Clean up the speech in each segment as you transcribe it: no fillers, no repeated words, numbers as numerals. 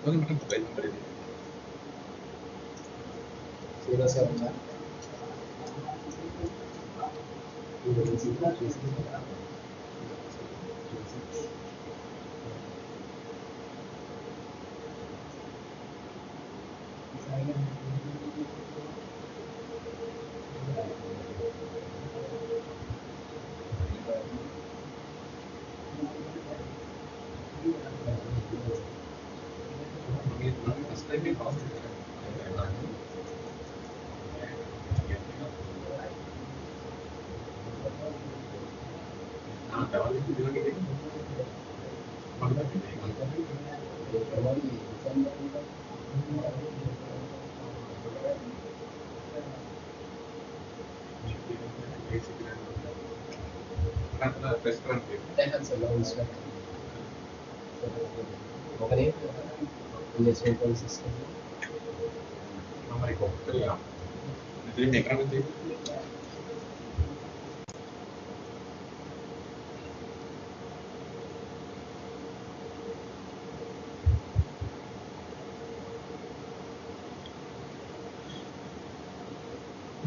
Good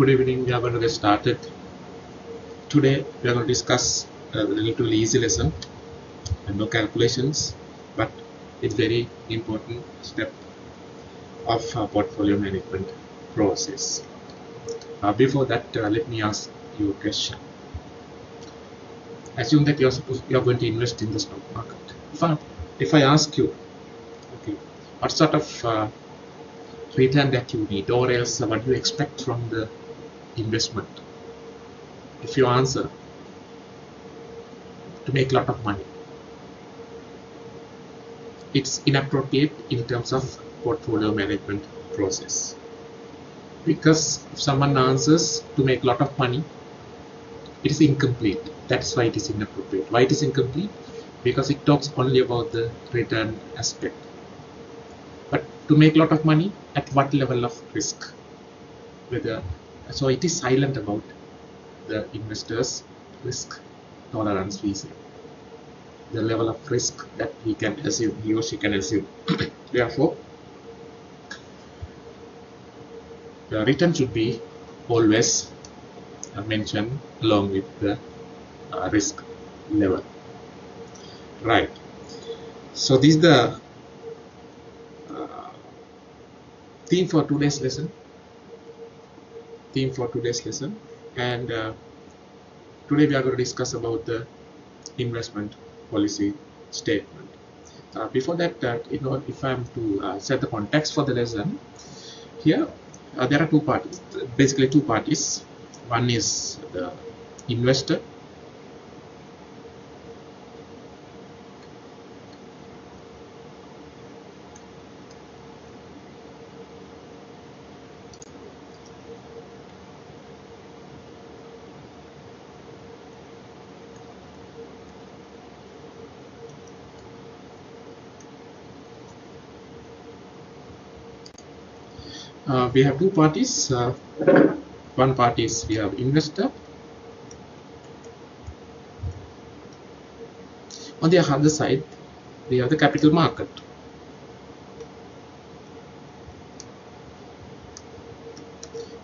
evening. We are going to get started. Today we are going to discuss a relatively easy lesson and no calculations, but it's very important step of portfolio management process. Before that, let me ask you a question. Assume that you are going to invest in the stock market. If I ask you, okay, what sort of return that you need, or else what do you expect from the investment? If you answer to make a lot of money, it's inappropriate in terms of portfolio management process, because if someone answers to make a lot of money, it is incomplete. That's why it is inappropriate. Why it is incomplete? Because it talks only about the return aspect. But to make a lot of money, at what level of risk? So it is silent about the investor's risk tolerance, we say. The level of risk that he can assume, he or she can assume. Therefore, the return should be always mentioned along with the risk level. Right. So this is the theme for today's lesson. And today we are going to discuss about the investment policy statement. Before that, if I am to set the context for the lesson, here there are two parties, basically two parties. One is the investor, we have two parties. One party is we have investor. On the other side, we have the capital market.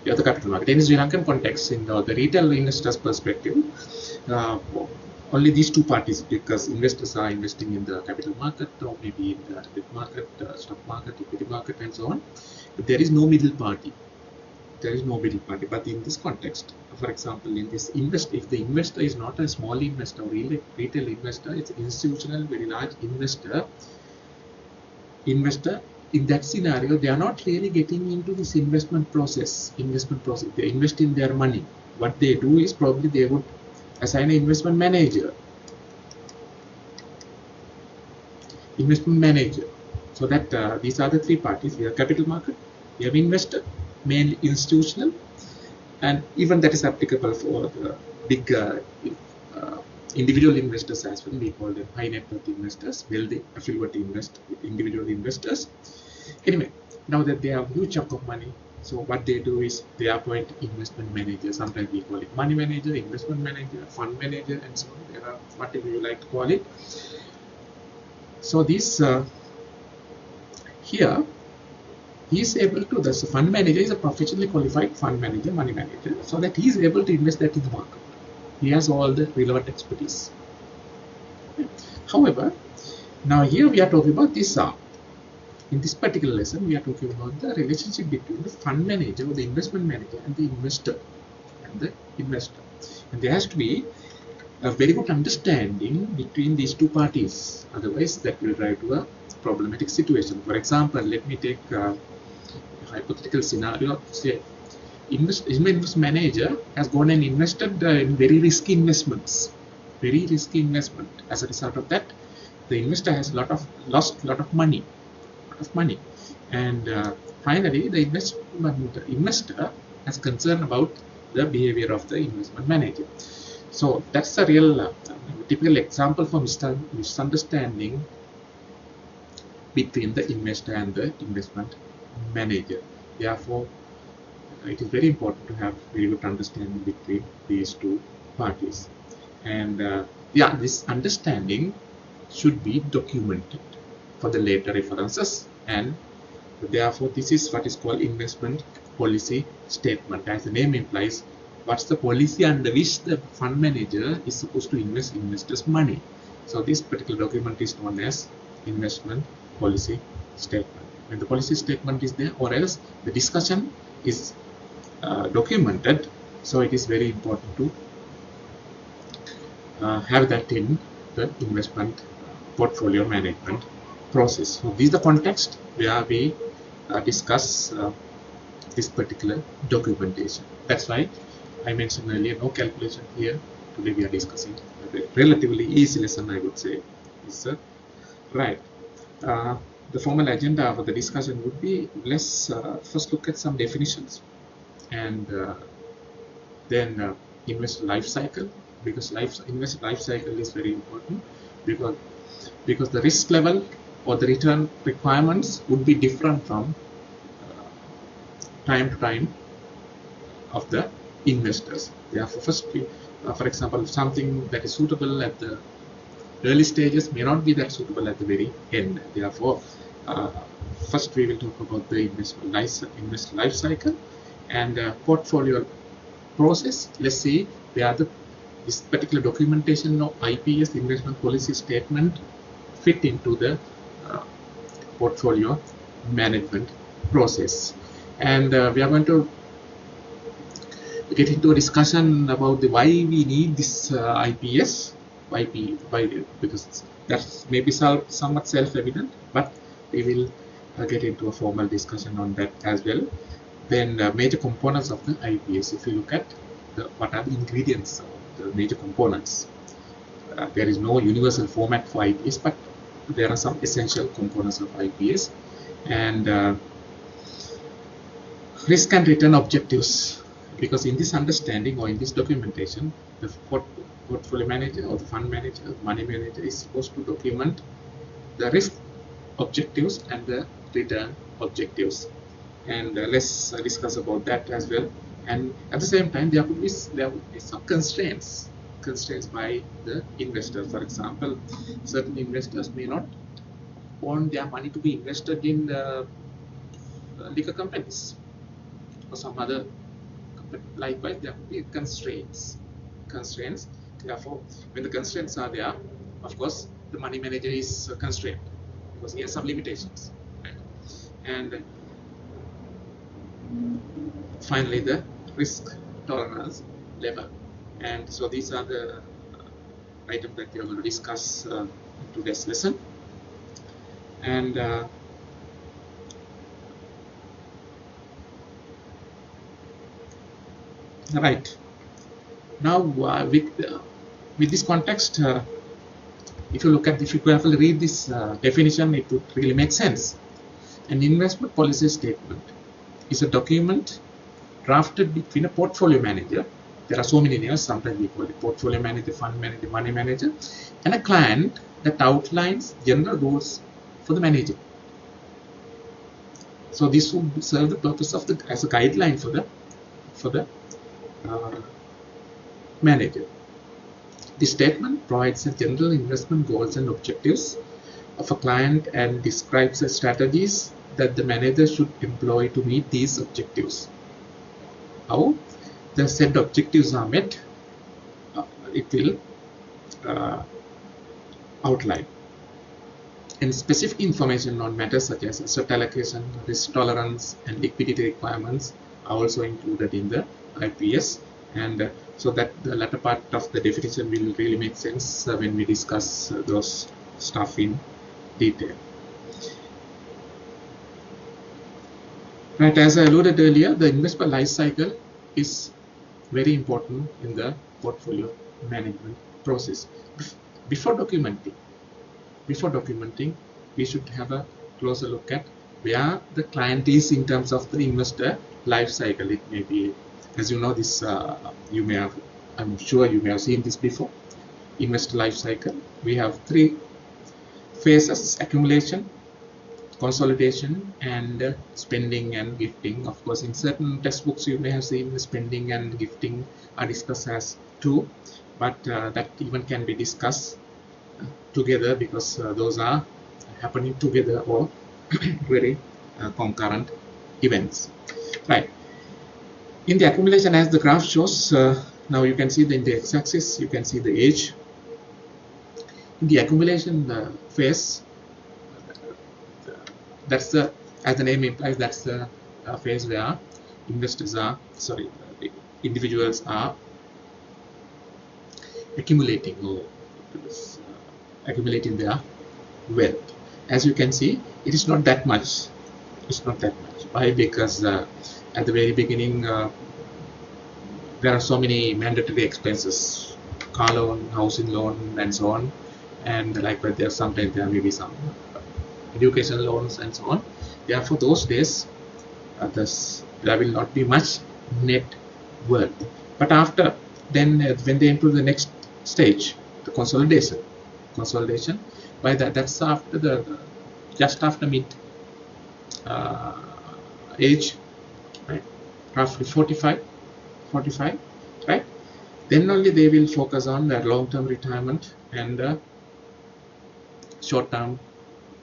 We have the capital market. In Sri Lankan context, in the retail investors' perspective, only these two parties, because investors are investing in the capital market or maybe in the debt market, stock market, equity market, and so on. But there is no middle party. But in this context, for example, in this if the investor is not a small investor or retail investor, it's an institutional, very large investor. In that scenario, they are not really getting into this investment process. They invest in their money. What they do is probably they would assign an investment manager. So that these are the three parties. We have capital market, we have investor, mainly institutional, and even that is applicable for the big individual investors as well. We call them high net worth investors, wealthy affluent individual investors. Anyway, now that they have a huge chunk of money, so what they do is they appoint investment manager. Sometimes we call it money manager, investment manager, fund manager, and so on. There are whatever you like to call it. So this here he is able to, the fund manager is a professionally qualified fund manager, money manager, so that he is able to invest that in the market. He has all the relevant expertise. However, now here we are talking about this in this particular lesson we are talking about the relationship between the fund manager or the investment manager and the investor. And there has to be a very good understanding between these two parties, otherwise that will drive to a problematic situation. For example, let me take a hypothetical scenario. Say investment manager has gone and invested in very risky investments, as a result of that the investor has lost a lot of money, and finally the investor has concern about the behavior of the investment manager. So that's a real typical example for misunderstanding between the investor and the investment manager. Therefore, it is very important to have very good understanding between these two parties. And yeah, this understanding should be documented for the later references, and therefore this is what is called investment policy statement. As the name implies, what's the policy under which the fund manager is supposed to invest investors' money. So this particular document is known as investment policy statement. When the policy statement is there, or else the discussion is documented, so it is very important to have that in the investment portfolio management process. So this is the context where we discuss this particular documentation. That's why I mentioned earlier, no calculation here. Today we are discussing a relatively easy lesson, I would say. Right. The formal agenda for the discussion would be, let's first look at some definitions, and then investor life cycle, because investor life cycle is very important, because the risk level or the return requirements would be different from time to time of the investors. Therefore, first, for example, something that is suitable at the early stages may not be that suitable at the very end. Therefore, first we will talk about the investor life cycle and portfolio process. Let's see where this particular documentation of IPS, investment policy statement, fit into the portfolio management process. And we are going to get into a discussion about why we need this IPS, because that's maybe somewhat self-evident, but we will get into a formal discussion on that as well. Then major components of the IPS. If you look at what are the ingredients of the major components, there is no universal format for IPS, but there are some essential components of IPS. And risk and return objectives, because in this understanding or in this documentation, the portfolio manager or the fund manager, the money manager is supposed to document the risk objectives and the return objectives. And let's discuss about that as well. And at the same time, there would be some constraints by the investors. For example, certain investors may not want their money to be invested in liquor companies or some other company. Likewise, there could be constraints. Therefore, when the constraints are there, of course, the money manager is constrained because he has some limitations. Right? And finally, the risk tolerance level. And so these are the items that we are going to discuss in today's lesson. And right now, with this context, if you carefully read this definition, it would really make sense. An investment policy statement is a document drafted between a portfolio manager. There are so many names, sometimes we call it portfolio manager, fund manager, money manager, and a client that outlines general rules for the manager. So this would serve the purpose of as a guideline for the manager. The statement provides a general investment goals and objectives of a client and describes the strategies that the manager should employ to meet these objectives. How the set objectives are met, it will outline. And specific information on matters such as asset allocation, risk tolerance, and liquidity requirements are also included in the IPS. And so that the latter part of the definition will really make sense when we discuss those stuff in detail. Right, as I alluded earlier, the investment life cycle is very important in the portfolio management process. Before documenting, we should have a closer look at where the client is in terms of the investor life cycle. It may be, as you know, this you may have, I'm sure you may have seen this before. Investor life cycle. We have 3 phases: accumulation, consolidation, and spending and gifting. Of course, in certain textbooks you may have seen spending and gifting are discussed as 2, but that even can be discussed together because those are happening together or very concurrent events. Right. In the accumulation, as the graph shows, now you can see in the x-axis you can see the age. In the accumulation phase, that's the, as the name implies, that's the phase where individuals are accumulating their wealth. As you can see, it is not that much. It's not that much. Why? Because at the very beginning there are so many mandatory expenses: car loan, housing loan, and so on. And likewise, there may be some education loans and so on. Therefore, those days there will not be much net worth. But after then, when they enter the next stage, the consolidation, by that's after just after mid age, right? Roughly 45, right? Then only they will focus on their long-term retirement and short-term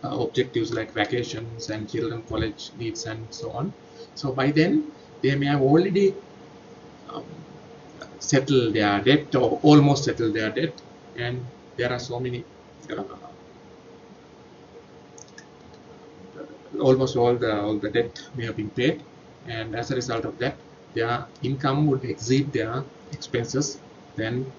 objectives like vacations and children college needs and so on. So by then they may have already settled their debt or almost settled their debt, and there are so many almost all the debt may have been paid, and as a result of that their income would exceed their expenses, then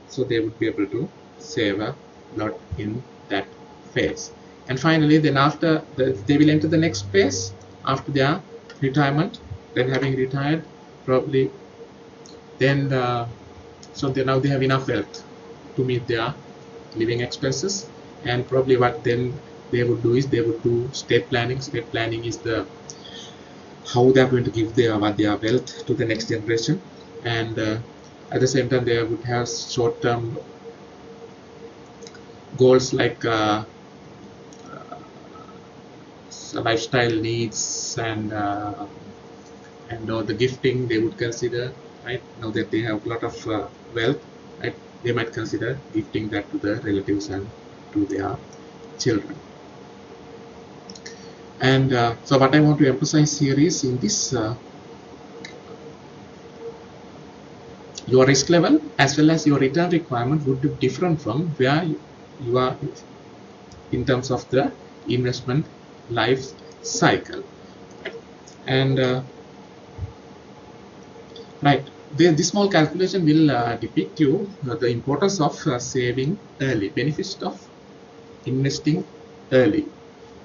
so they would be able to save a lot in that phase. And finally, then after they will enter the next phase after their retirement. Then having retired, probably then so now they have enough wealth to meet their living expenses, and probably what then they would do is they would do estate planning. Estate planning is the how they are going to give their wealth to the next generation, and at the same time they would have short-term goals like lifestyle needs and all the gifting they would consider, right? Now that they have a lot of wealth, right, they might consider gifting that to the relatives and to their children. And so what I want to emphasize here is in this your risk level as well as your return requirement would be different from where you are in terms of the investment life cycle. And right, this small calculation will depict you the importance of saving early, benefits of investing early,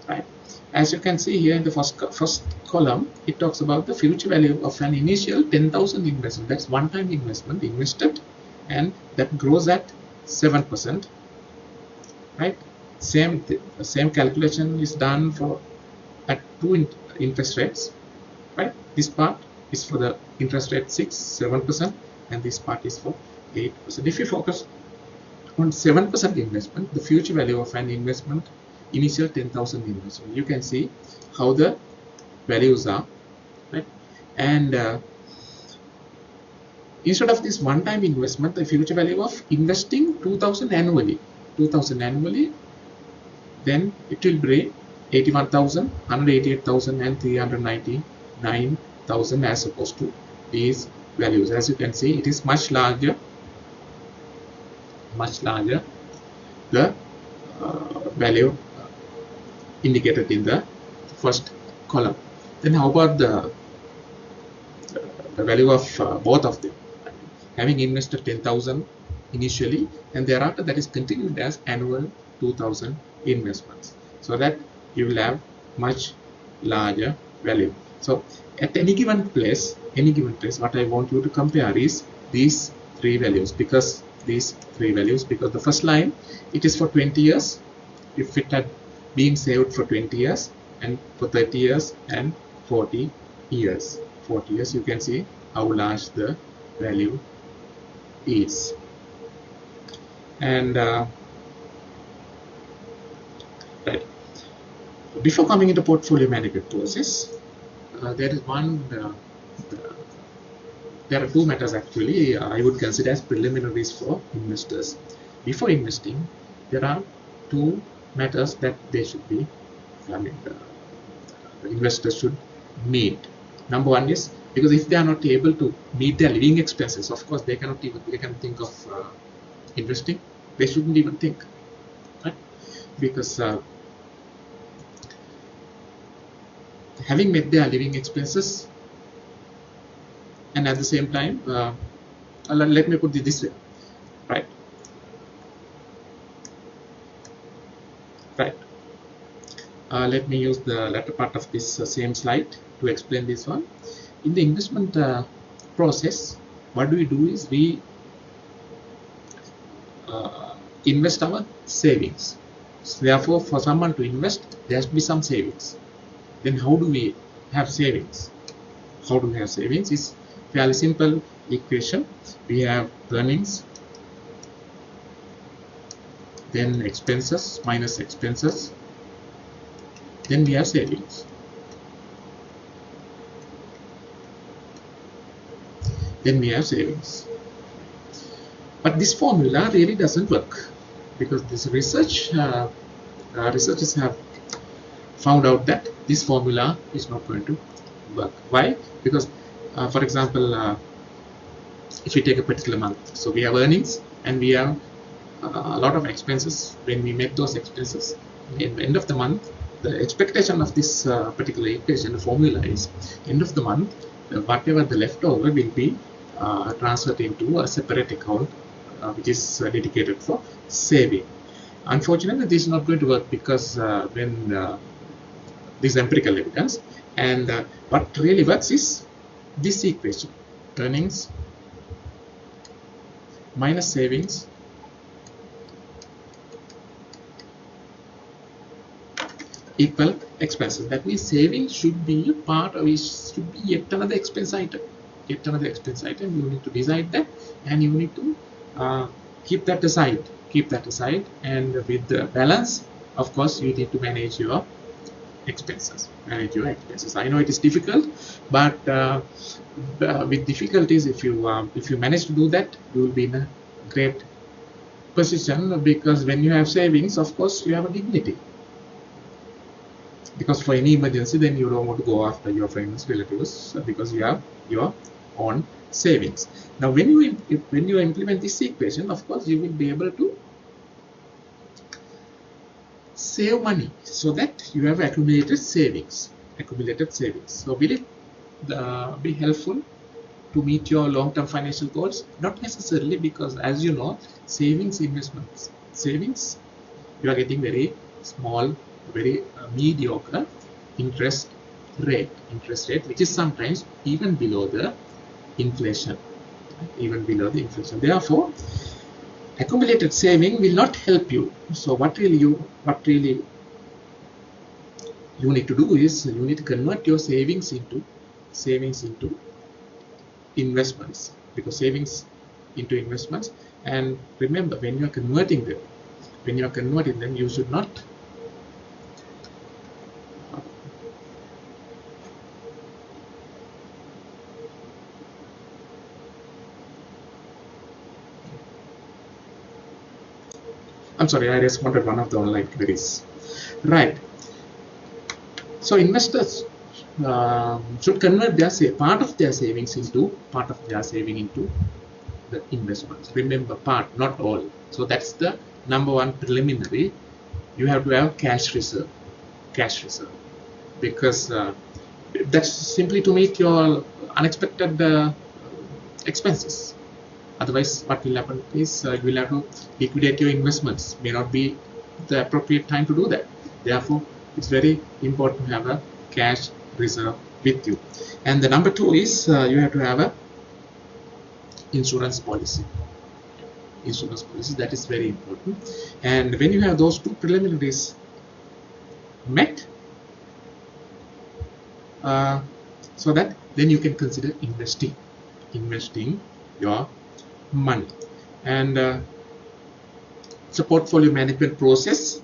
right? As you can see here in the first column, it talks about the future value of an initial 10,000 investment. That's one-time investment invested, and that grows at 7%, right? Same calculation is done for at 2 interest rates, right? This part is for the interest rate 7%, and this part is for 8%. If you focus on 7% investment, the future value of an investment, initial 10,000 investment, you can see how the values are, right? And instead of this one-time investment, the future value of investing 2,000 annually, then it will bring 81,000, 188,000 and 399,000 as opposed to these values. As you can see, it is much larger the value indicated in the first column. Then how about the value of both of them? Having invested 10,000 initially, and thereafter that is continued as annual 2,000 investments, so that you will have much larger value. So at any given place, what I want you to compare is these three values, because the first line, it is for 20 years. If it had been saved for 20 years, and for 30 years and 40 years, you can see how large the value is. And right, before coming into portfolio management process, there are two matters actually I would consider as preliminaries for investors. Before investing, there are two matters that they should be, the investors should meet. Number one is, because if they are not able to meet their living expenses, of course they can think of investing. They shouldn't even think, right? Because having met their living expenses, and at the same time, let me put it this way, right? Let me use the latter part of this same slide to explain this one. In the investment process, what we do is we invest our savings. So therefore, for someone to invest, there has to be some savings. Then how do we have savings? It's fairly simple equation. We have earnings, then expenses minus expenses, then we have savings. But this formula really doesn't work, because this researchers have found out that this formula is not going to work. Why? Because for example, if we take a particular month, so we have earnings and we have a lot of expenses. When we make those expenses at the end of the month, the expectation of this particular equation, the formula is, end of the month, whatever the leftover will be transferred into a separate account which is dedicated for saving. Unfortunately, this is not going to work, because when this is empirical evidence, and what really works is this equation: earnings minus savings equal expenses. That means savings should be a part of it, should be yet another expense item. You need to decide that, and you need to keep that aside. And with the balance, of course, you need to manage your expenses. I know it is difficult, but with difficulties, if you manage to do that, you will be in a great position, because when you have savings, of course, you have a dignity. Because for any emergency, then you don't want to go after your friends, relatives, because you have your own savings. Now, when you implement this equation, of course, you will be able to save money, so that you have accumulated savings. So will it be helpful to meet your long-term financial goals? Not necessarily, because as you know, savings, you are getting very small, very mediocre interest rate, which is sometimes even below the inflation. Therefore, accumulated saving will not help you. So what really you need to do is, you need to convert your savings into investments, because savings into investments. And remember, when you are converting them, you should not I'm sorry, I responded one of the online queries. Right. So investors should convert their part of their savings into the investments. Remember, part, not all. So that's the number one preliminary. You have to have cash reserve, because that's simply to meet your unexpected expenses. Otherwise, what will happen is you will have to liquidate your investments. May not be the appropriate time to do that. Therefore, it's very important to have a cash reserve with you. And the number two is you have to have a insurance policy. That is very important. And when you have those two preliminaries met, so that then you can consider investing your money. And it's a portfolio management process.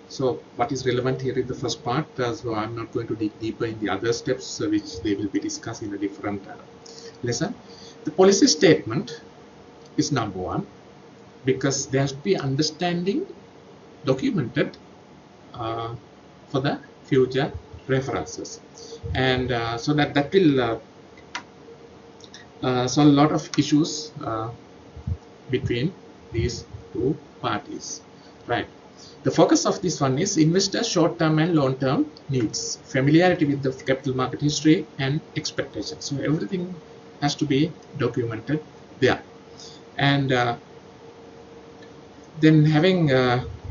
So what is relevant here in the first part, so I'm not going to dig deeper in the other steps which they will be discussed in a different lesson. The policy statement is number one, because there has to be understanding documented for the future references, and so that will solve a lot of issues between these two parties, right? The focus of this one is investors' short-term and long-term needs, familiarity with the capital market history, and expectations. So everything has to be documented there. And then having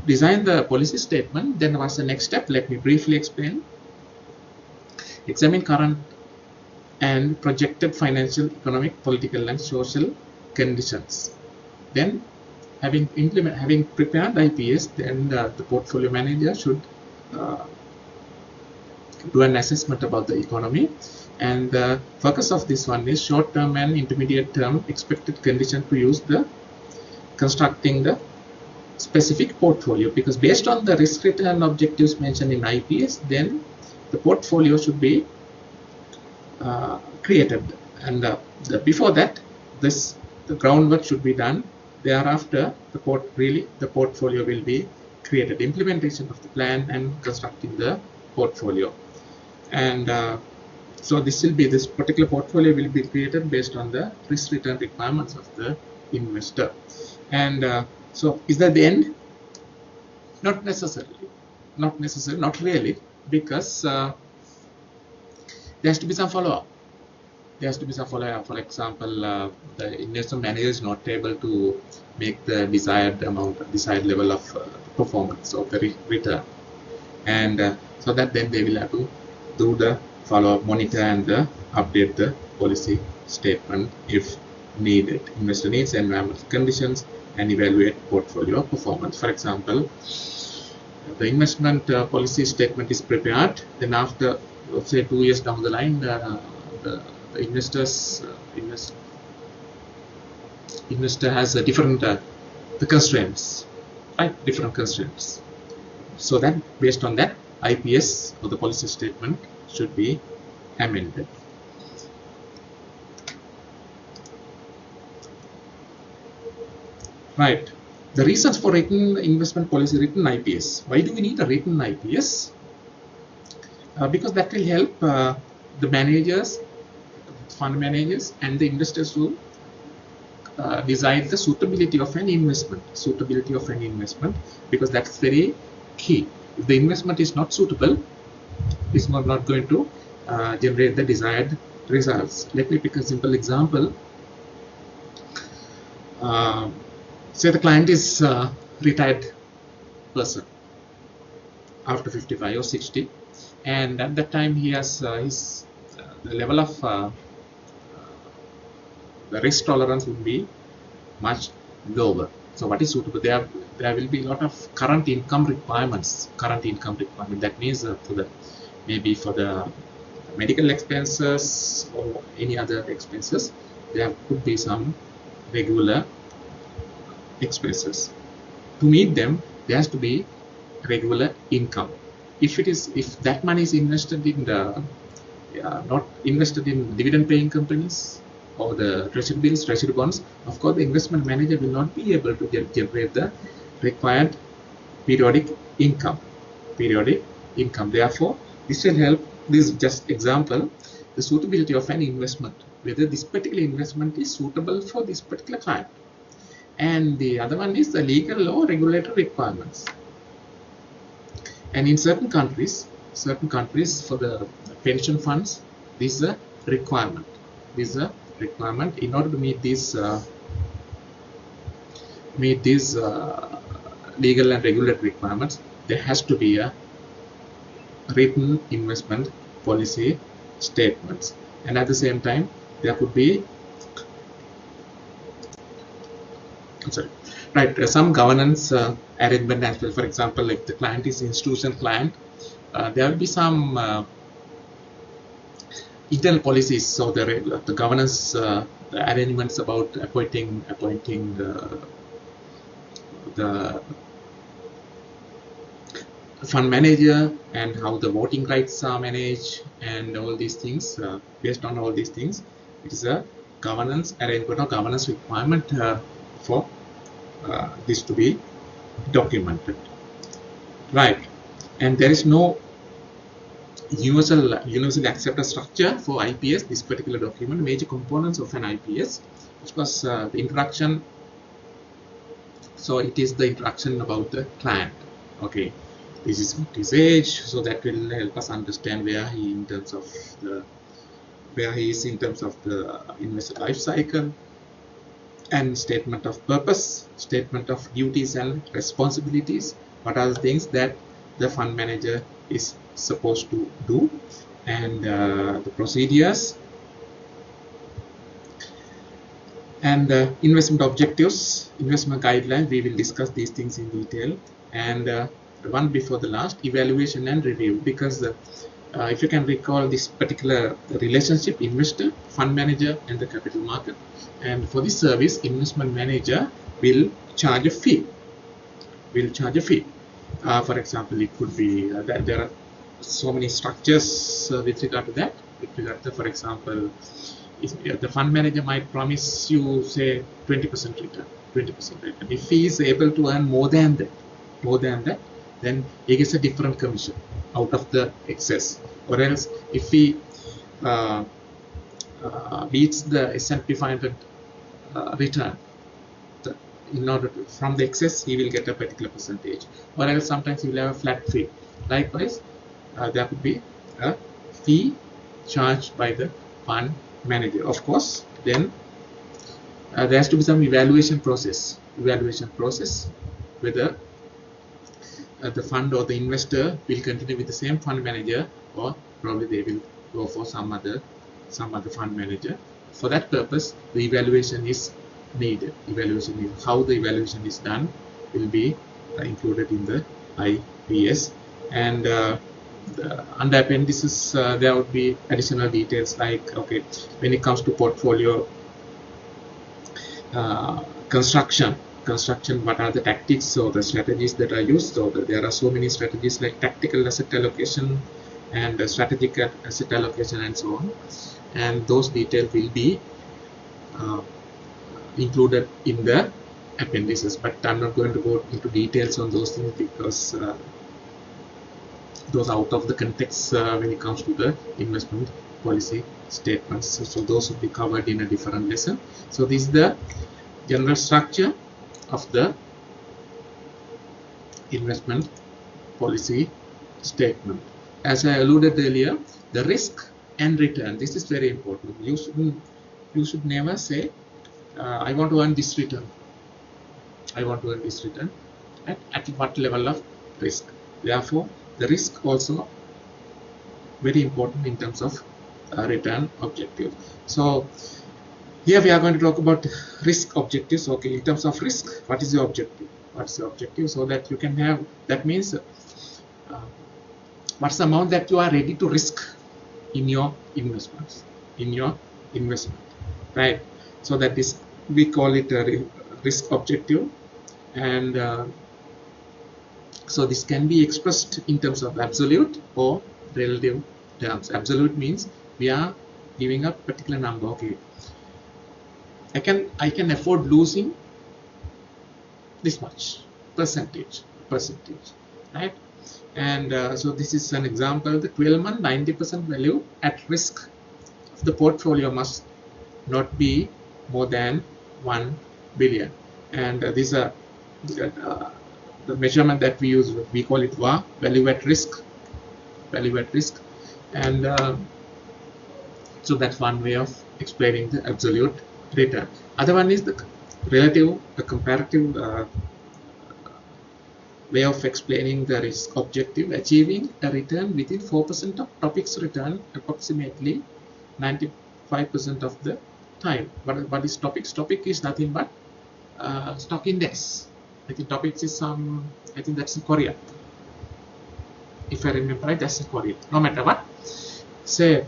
designed the policy statement, then what's the next step? Let me briefly explain. Examine current and projected financial, economic, political, and social conditions. Then having prepared the IPS, then the portfolio manager should do an assessment about the economy. And the focus of this one is short-term and intermediate-term expected condition to use the constructing the specific portfolio, because based on the risk return objectives mentioned in IPS, then the portfolio should be created. And before that, the groundwork should be done. Thereafter, the portfolio will be created. Implementation of the plan and constructing the portfolio. And so this particular portfolio will be created based on the risk return requirements of the investor. And so is that the end? Not necessarily, not really, because there has to be some follow-up. For example, the investment manager is not able to make the desired level of performance of the return, and so that then they will have to do the follow-up, monitor, and update the policy statement if needed. Investor needs, environmental conditions, and evaluate portfolio performance. For example, the investment policy statement is prepared. Then after, let's say, 2 years down the line, the investor has a different constraints, right? Different constraints. So that based on that, IPS or the policy statement should be amended. Right. The reasons for written investment policy, written IPS. Why do we need a written IPS? Because that will help the managers, fund managers, and the investors to decide the suitability of an investment. Because that's very key. If the investment is not suitable, it's not going to generate the desired results. Let me pick a simple example. Say the client is a retired person after 55 or 60, and at that time he has the level of the risk tolerance would be much lower. So what is suitable? There will be a lot of current income requirements. That means maybe for the medical expenses or any other expenses, there could be some regular expenses. To meet them, there has to be regular income. If that money is invested in not invested in dividend-paying companies or the treasury bills, treasury bonds, of course the investment manager will not be able to generate the required periodic income. Therefore, This will help. This is just example, the suitability of an investment, whether this particular investment is suitable for this particular client. And the other one is the legal or regulatory requirements. And in certain countries for the pension funds, this is a requirement. This is a requirement. In order to meet these legal and regulatory requirements, there has to be a written investment policy statements, and at the same time there could be some governance arrangement as well. For example, if the client is institutional client, there will be some internal policies. So the governance the arrangements about appointing the fund manager and how the voting rights are managed and all these things. Based on all these things, it is a governance arrangement or governance requirement for this to be documented, right? And there is no universally accepted structure for IPS. This particular document, major components of an IPS, of course, the introduction. So it is the introduction about the client. Okay, this is his age, so that will help us understand where he in terms of the investor life cycle, and statement of purpose, statement of duties and responsibilities. What are the things that the fund manager is supposed to do, and the procedures, and investment objectives, investment guidelines. We will discuss these things in detail. And the one before the last, evaluation and review, because if you can recall this particular relationship, investor, fund manager and the capital market, and for this service investment manager will charge a fee. For example, it could be that there are so many structures with regard to that. For example, if the fund manager might promise you, say, 20% return, 20% return. If he is able to earn more than that, then he gets a different commission out of the excess. Or else, if he beats the S&P 500 return, in order to, from the excess, he will get a particular percentage. Or else, sometimes he will have a flat fee. Likewise, there could be a fee charged by the fund manager. Of course, then there has to be some evaluation process. Whether the fund or the investor will continue with the same fund manager, or probably they will go for some other fund manager. For that purpose, the evaluation is needed. How the evaluation is done will be included in the IPS. And under appendices, there would be additional details like, okay, when it comes to portfolio construction, what are the tactics or the strategies that are used? So there are so many strategies like tactical asset allocation and strategic asset allocation and so on, and those details will be included in the appendices. But I'm not going to go into details on those things because those are out of the context when it comes to the investment policy statements. So those will be covered in a different lesson. So this is the general structure of the investment policy statement. As I alluded earlier, the risk and return, this is very important. You should never say I want to earn this return. At what level of risk. Therefore, the risk also very important in terms of return objective. So here we are going to talk about risk objectives. Okay, in terms of risk, what is the objective? So that you can have, that means what's the amount that you are ready to risk in your investments, right? So that is, we call it a risk objective. And so this can be expressed in terms of absolute or relative terms. Absolute means we are giving a particular number. Okay, I can afford losing this much percentage, right? And so this is an example. The 12-month 90% value at risk of the portfolio must not be more than 1 billion. And these are the measurement that we use. We call it VAR, value at risk. Value at risk. And so that's one way of explaining the absolute return. Other one is the relative, the comparative way of explaining the risk objective, achieving a return within 4% of topic's return approximately 95% of the time. What is topics? Topic is nothing but stock index. I think topics is some, I think that's in Korea. If I remember right, that's in Korea. No matter what, say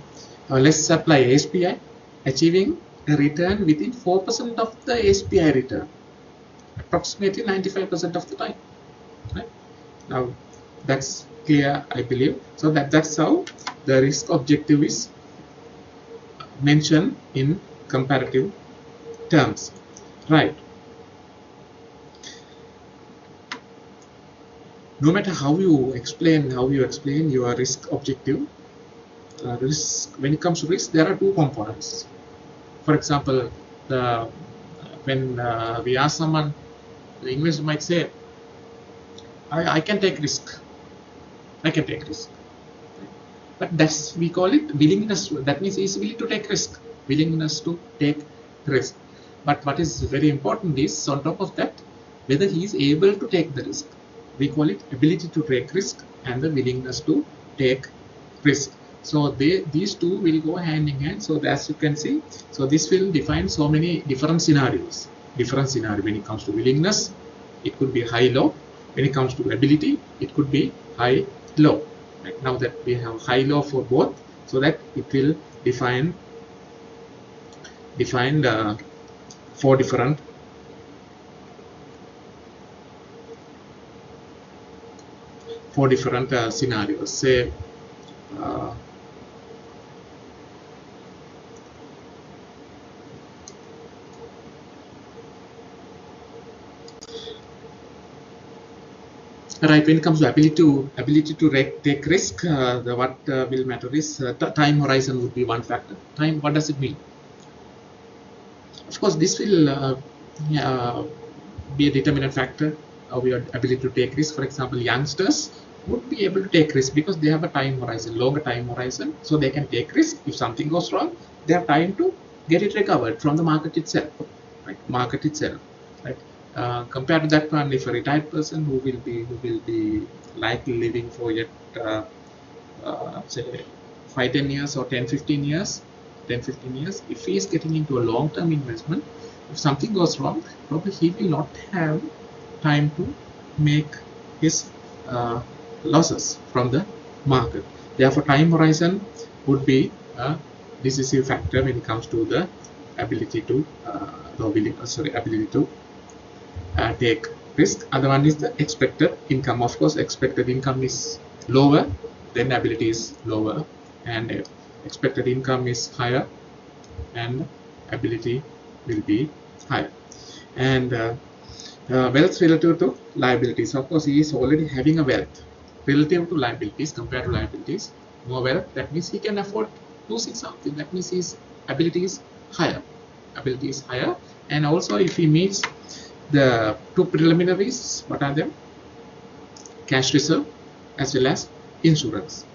let's apply SPI, achieving a return within 4% of the SPI return, approximately 95% of the time. Right? Now that's clear, I believe. So that's how the risk objective is mentioned in comparative terms, right? No matter how you explain your risk objective, when it comes to risk, there are two components. For example, when we ask someone, the investor might say, I can take risk. I can take risk. But that's, we call it willingness. That means he's willing to take risk. Willingness to take risk. But what is very important is, on top of that, whether he is able to take the risk. We call it ability to take risk and the willingness to take risk. So these two will go hand in hand. So as you can see, so this will define so many different scenarios. Different scenario. When it comes to willingness, it could be high-low. When it comes to ability, it could be high-low. Right? Now that we have high-low for both, so that it will define four different scenarios. Say right, when it comes to ability to take risk, what will matter is time horizon would be one factor. Time, what does it mean? Of course, this will be a determinant factor of your ability to take risk. For example, youngsters would be able to take risk because they have a time horizon, longer time horizon, so they can take risk. If something goes wrong, they have time to get it recovered from the market itself. Right? Market itself. Right? Compared to that one, if a retired person who will be likely living for yet say 5-10 years or 10-15 years, if he is getting into a long-term investment, if something goes wrong, probably he will not have time to make his losses from the market. Therefore, time horizon would be a decisive factor when it comes to the ability to take risk. Other one is the expected income. Of course, expected income is lower, then ability is lower, and expected income is higher, and ability will be higher. And wealth relative to liabilities. Of course, he is already having a wealth relative to liabilities. Compared to liabilities, more wealth. That means he can afford losing something. That means his ability is higher. Ability is higher, and also if he meets the two preliminaries, what are them? Cash reserve as well as insurance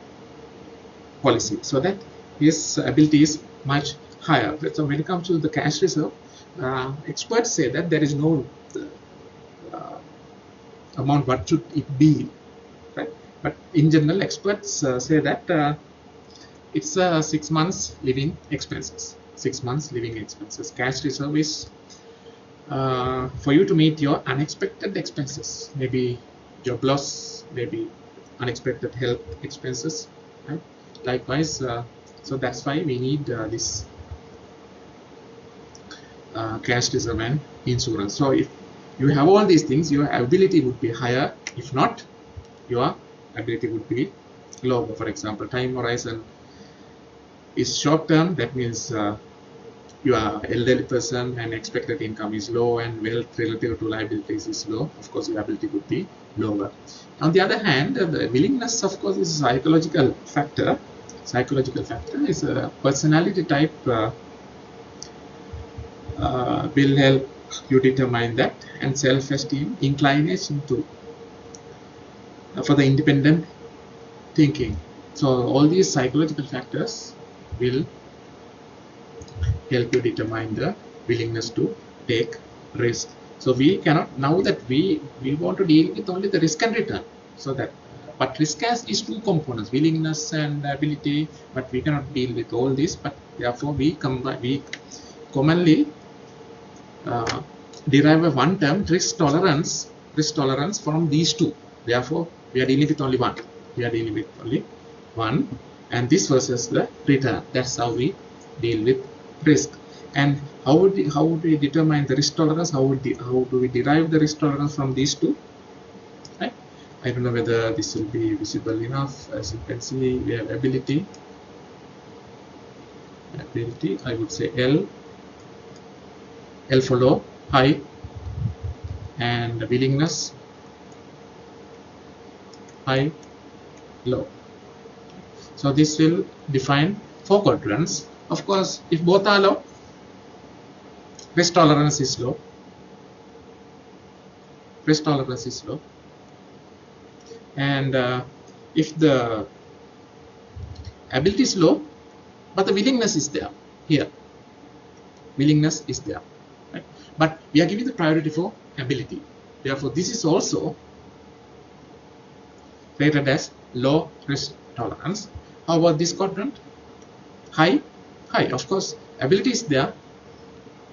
policy. So that his ability is much higher. So when it comes to the cash reserve, experts say that there is no amount what should it be, right? But in general, experts say that it's 6 months living expenses. 6 months living expenses. Cash reserve is for you to meet your unexpected expenses, maybe job loss, maybe unexpected health expenses, right? Likewise, so that's why we need this cash reserve and insurance. So if you have all these things, your ability would be higher. If not, your ability would be lower. For example, time horizon is short term. That means you are elderly person and expected income is low and wealth relative to liabilities is low, of course your ability would be lower. On the other hand, the willingness, of course, is a psychological factor. Psychological factor is a personality type will help you determine that, and self-esteem, inclination to for the independent thinking. So all these psychological factors will help you determine the willingness to take risk. So we cannot, now that we want to deal with only the risk and return. So that, but risk has these two components, willingness and ability, but we cannot deal with all this. But therefore we commonly derive a one term, risk tolerance from these two. Therefore we are dealing with only one. We are dealing with only one, and this versus the return. That's how we deal with risk. And how would we determine the risk tolerance? How do we derive the risk tolerance from these two? Right? I don't know whether this will be visible enough. As you can see, we have ability. I would say L for low, high, and willingness, high, low. So this will define 4 quadrants. Of course, if both are low, risk tolerance is low. Risk tolerance is low. And if the ability is low, but the willingness is there, here, willingness is there, right? But we are giving the priority for ability. Therefore, this is also rated as low risk tolerance. How about this quadrant? High. Of course, ability is there.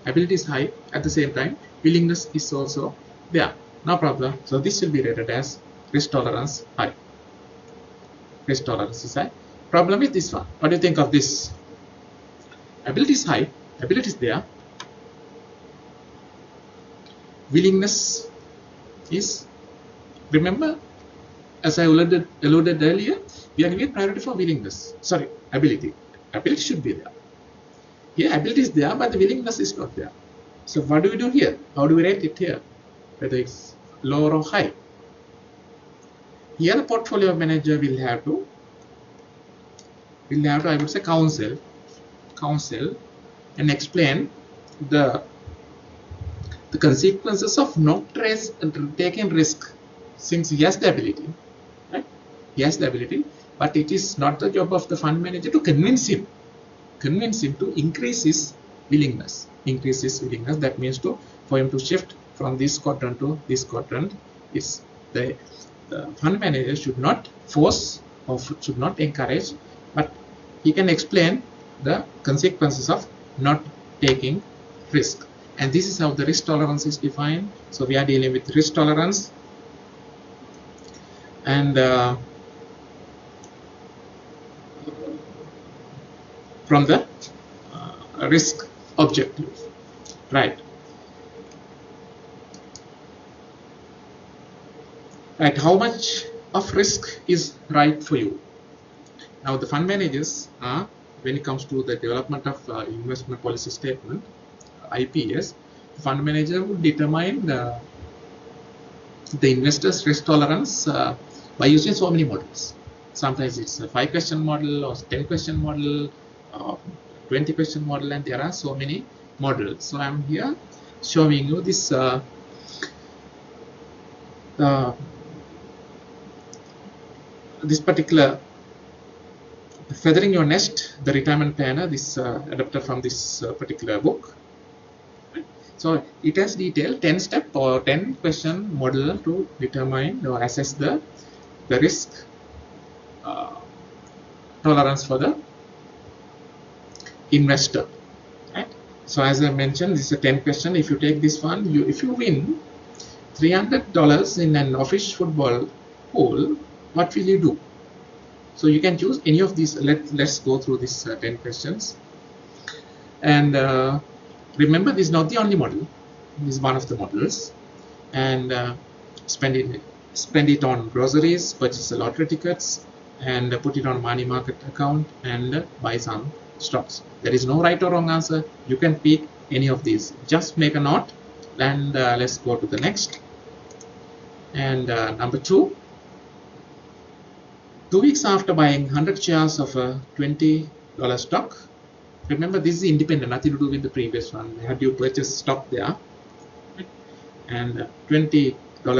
Ability is high. At the same time, willingness is also there. No problem. So this will be rated as risk tolerance high. Risk tolerance is high. Problem is this one. What do you think of this? Ability is high. Ability is there. Willingness is, remember, as I alluded earlier, we are giving priority for willingness. Sorry, ability. Ability should be there. Here, ability is there, but the willingness is not there. So what do we do here? How do we rate it here? Whether it's low or high. Here, the portfolio manager will have to, I would say, counsel and explain the consequences of not taking risk, since he has the ability, right? He has the ability, but it is not the job of the fund manager to convince him to increase his willingness. That means for him to shift from this quadrant to this quadrant. Is the fund manager should not force or should not encourage, but he can explain the consequences of not taking risk. And this is how the risk tolerance is defined. So we are dealing with risk tolerance, and from the risk objective, right? How much of risk is right for you? Now the fund managers are, when it comes to the development of investment policy statement, IPS, the fund manager would determine the investor's risk tolerance by using so many models. Sometimes it's a 5-question model or 10-question model, 20-question model, and there are so many models. So I'm here showing you this this particular Feathering Your Nest, the retirement planner, this adapted from this particular book. So it has detailed 10-step or 10-question model to determine or assess the risk tolerance for the investor. Right? So as I mentioned, this is a 10-question. If you take this one, if you win $300 in an office football pool, what will you do? So you can choose any of these. Let's go through these 10 questions. And remember, this is not the only model. This is one of the models. And spend it on groceries, purchase the lottery tickets, and put it on money market account, and buy some stocks. There is no right or wrong answer. You can pick any of these. Just make a note, and let's go to the next. And number 2, 2 weeks after buying 100 shares of a $20 stock. Remember, this is independent, nothing to do with the previous one. Had you purchased stock there, and $20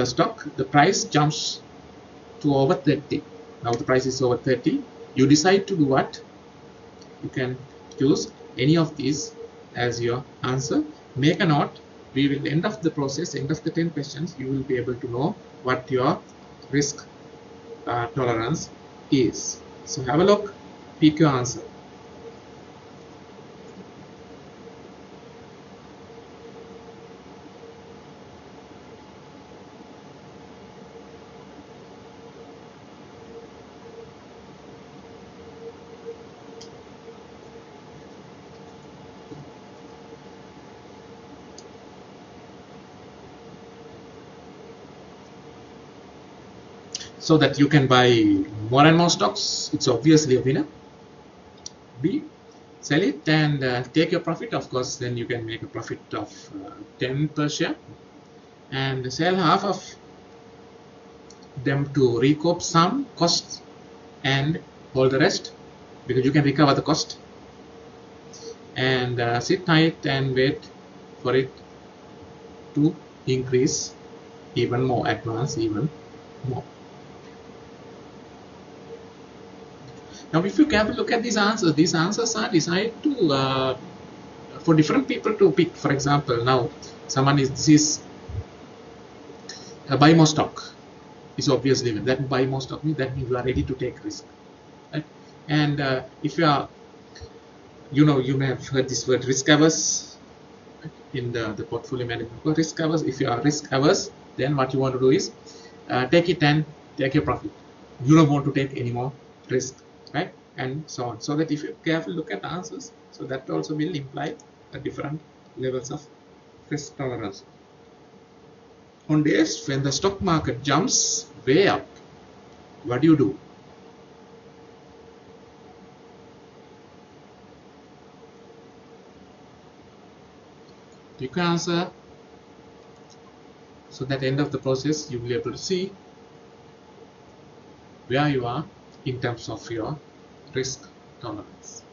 stock, the price jumps to over 30. Now the price is over 30. You decide to do what? You can choose any of these as your answer. Make a note. We will end of the process, end of the 10 questions, you will be able to know what your risk tolerance is. So have a look, pick your answer. So that you can buy more and more stocks, it's obviously a winner. B, sell it and take your profit. Of course, then you can make a profit of 10 per share, and sell half of them to recoup some costs and hold the rest, because you can recover the cost, and sit tight and wait for it to increase even more, advance even more. Now, if you carefully look at these answers are designed to for different people to pick. For example, now someone is buy more stock is obviously that buy more stock means that means you are ready to take risk, right? And if you are, you may have heard this word risk averse, right? In the portfolio management, risk averse. If you are risk averse, then what you want to do is take it and take your profit. You don't want to take any more risk, right? And so on. So that if you carefully look at the answers, so that also will imply different levels of risk tolerance. On days when the stock market jumps way up, what do you do? Pick an answer, so that end of the process you will be able to see where you are in terms of your risk tolerance.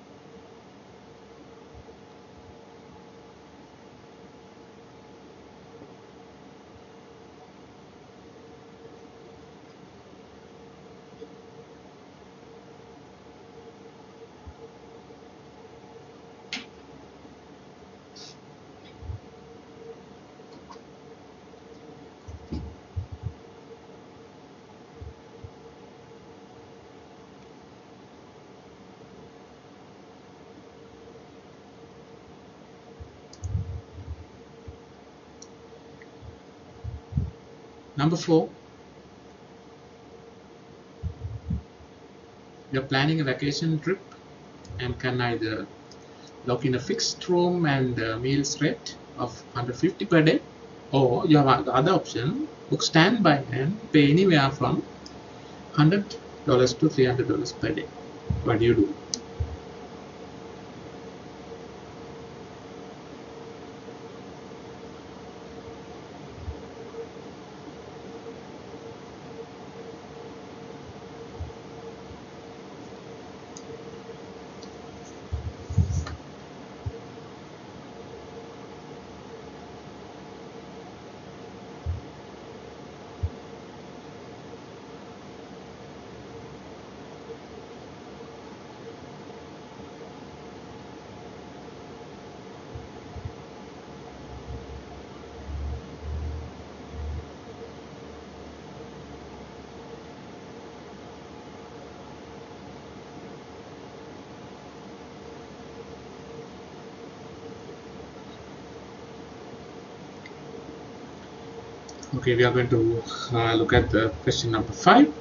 Number 4, you're planning a vacation trip and can either lock in a fixed room and meals rate of $150 per day, or you have the other option, book standby and pay anywhere from $100 to $300 per day. What do you do? Okay, we are going to look at the question number 5.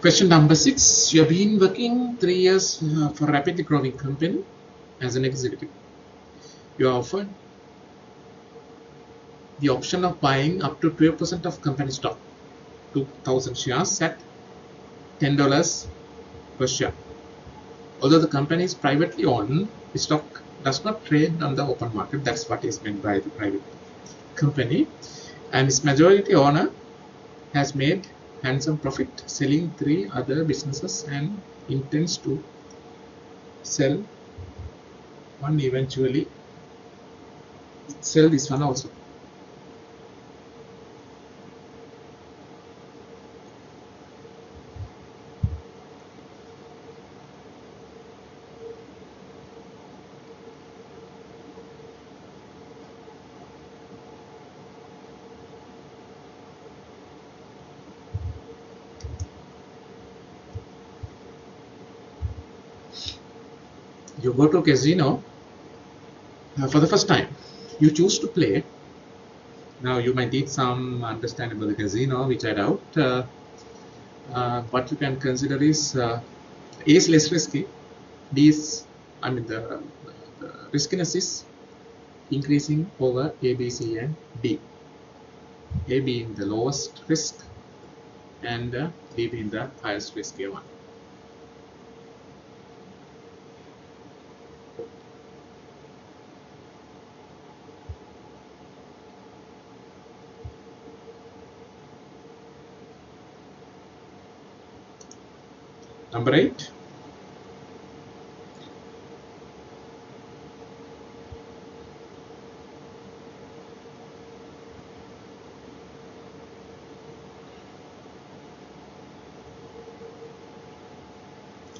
Question number 6. You have been working 3 years for a rapidly growing company as an executive. You are offered the option of buying up to 12% of company stock, 2,000 shares at $10 per share. Although the company is privately owned, the stock does not trade on the open market. That's what is meant by the private company. And its majority owner has made handsome profit selling 3 other businesses and intends to sell one eventually. Sell this one also. You go to a casino for the first time. You choose to play. Now you might need some understanding about the casino, which I doubt. What you can consider is A is less risky. B is, the riskiness is increasing over A, B, C, and D. A being the lowest risk and D being the highest risky one. Number 8.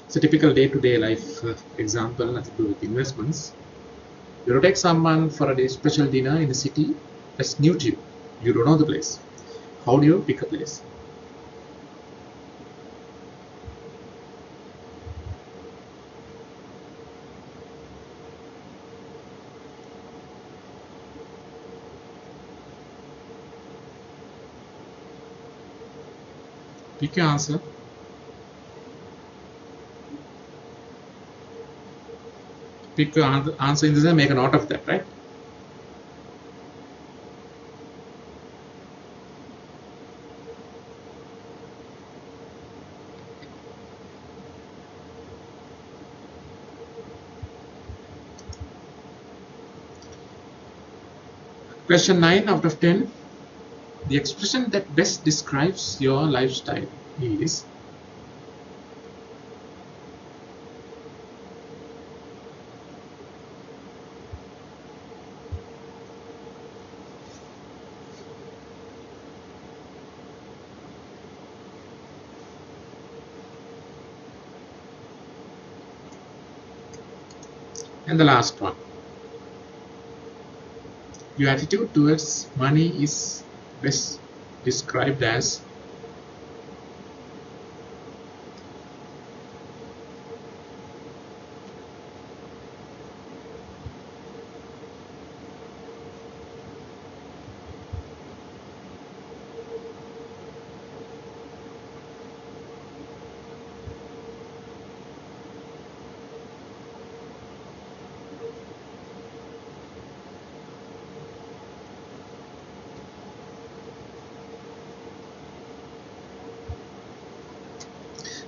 It's a typical day-to-day life example, nothing to do with investments. You take someone for a special dinner in a city that's new to you. You don't know the place. How do you pick a place? Pick your answer. Pick your answer in this and make a note of that, right? Question 9 out of 10. The expression that best describes your lifestyle is and the last one. Your attitude towards money is best described as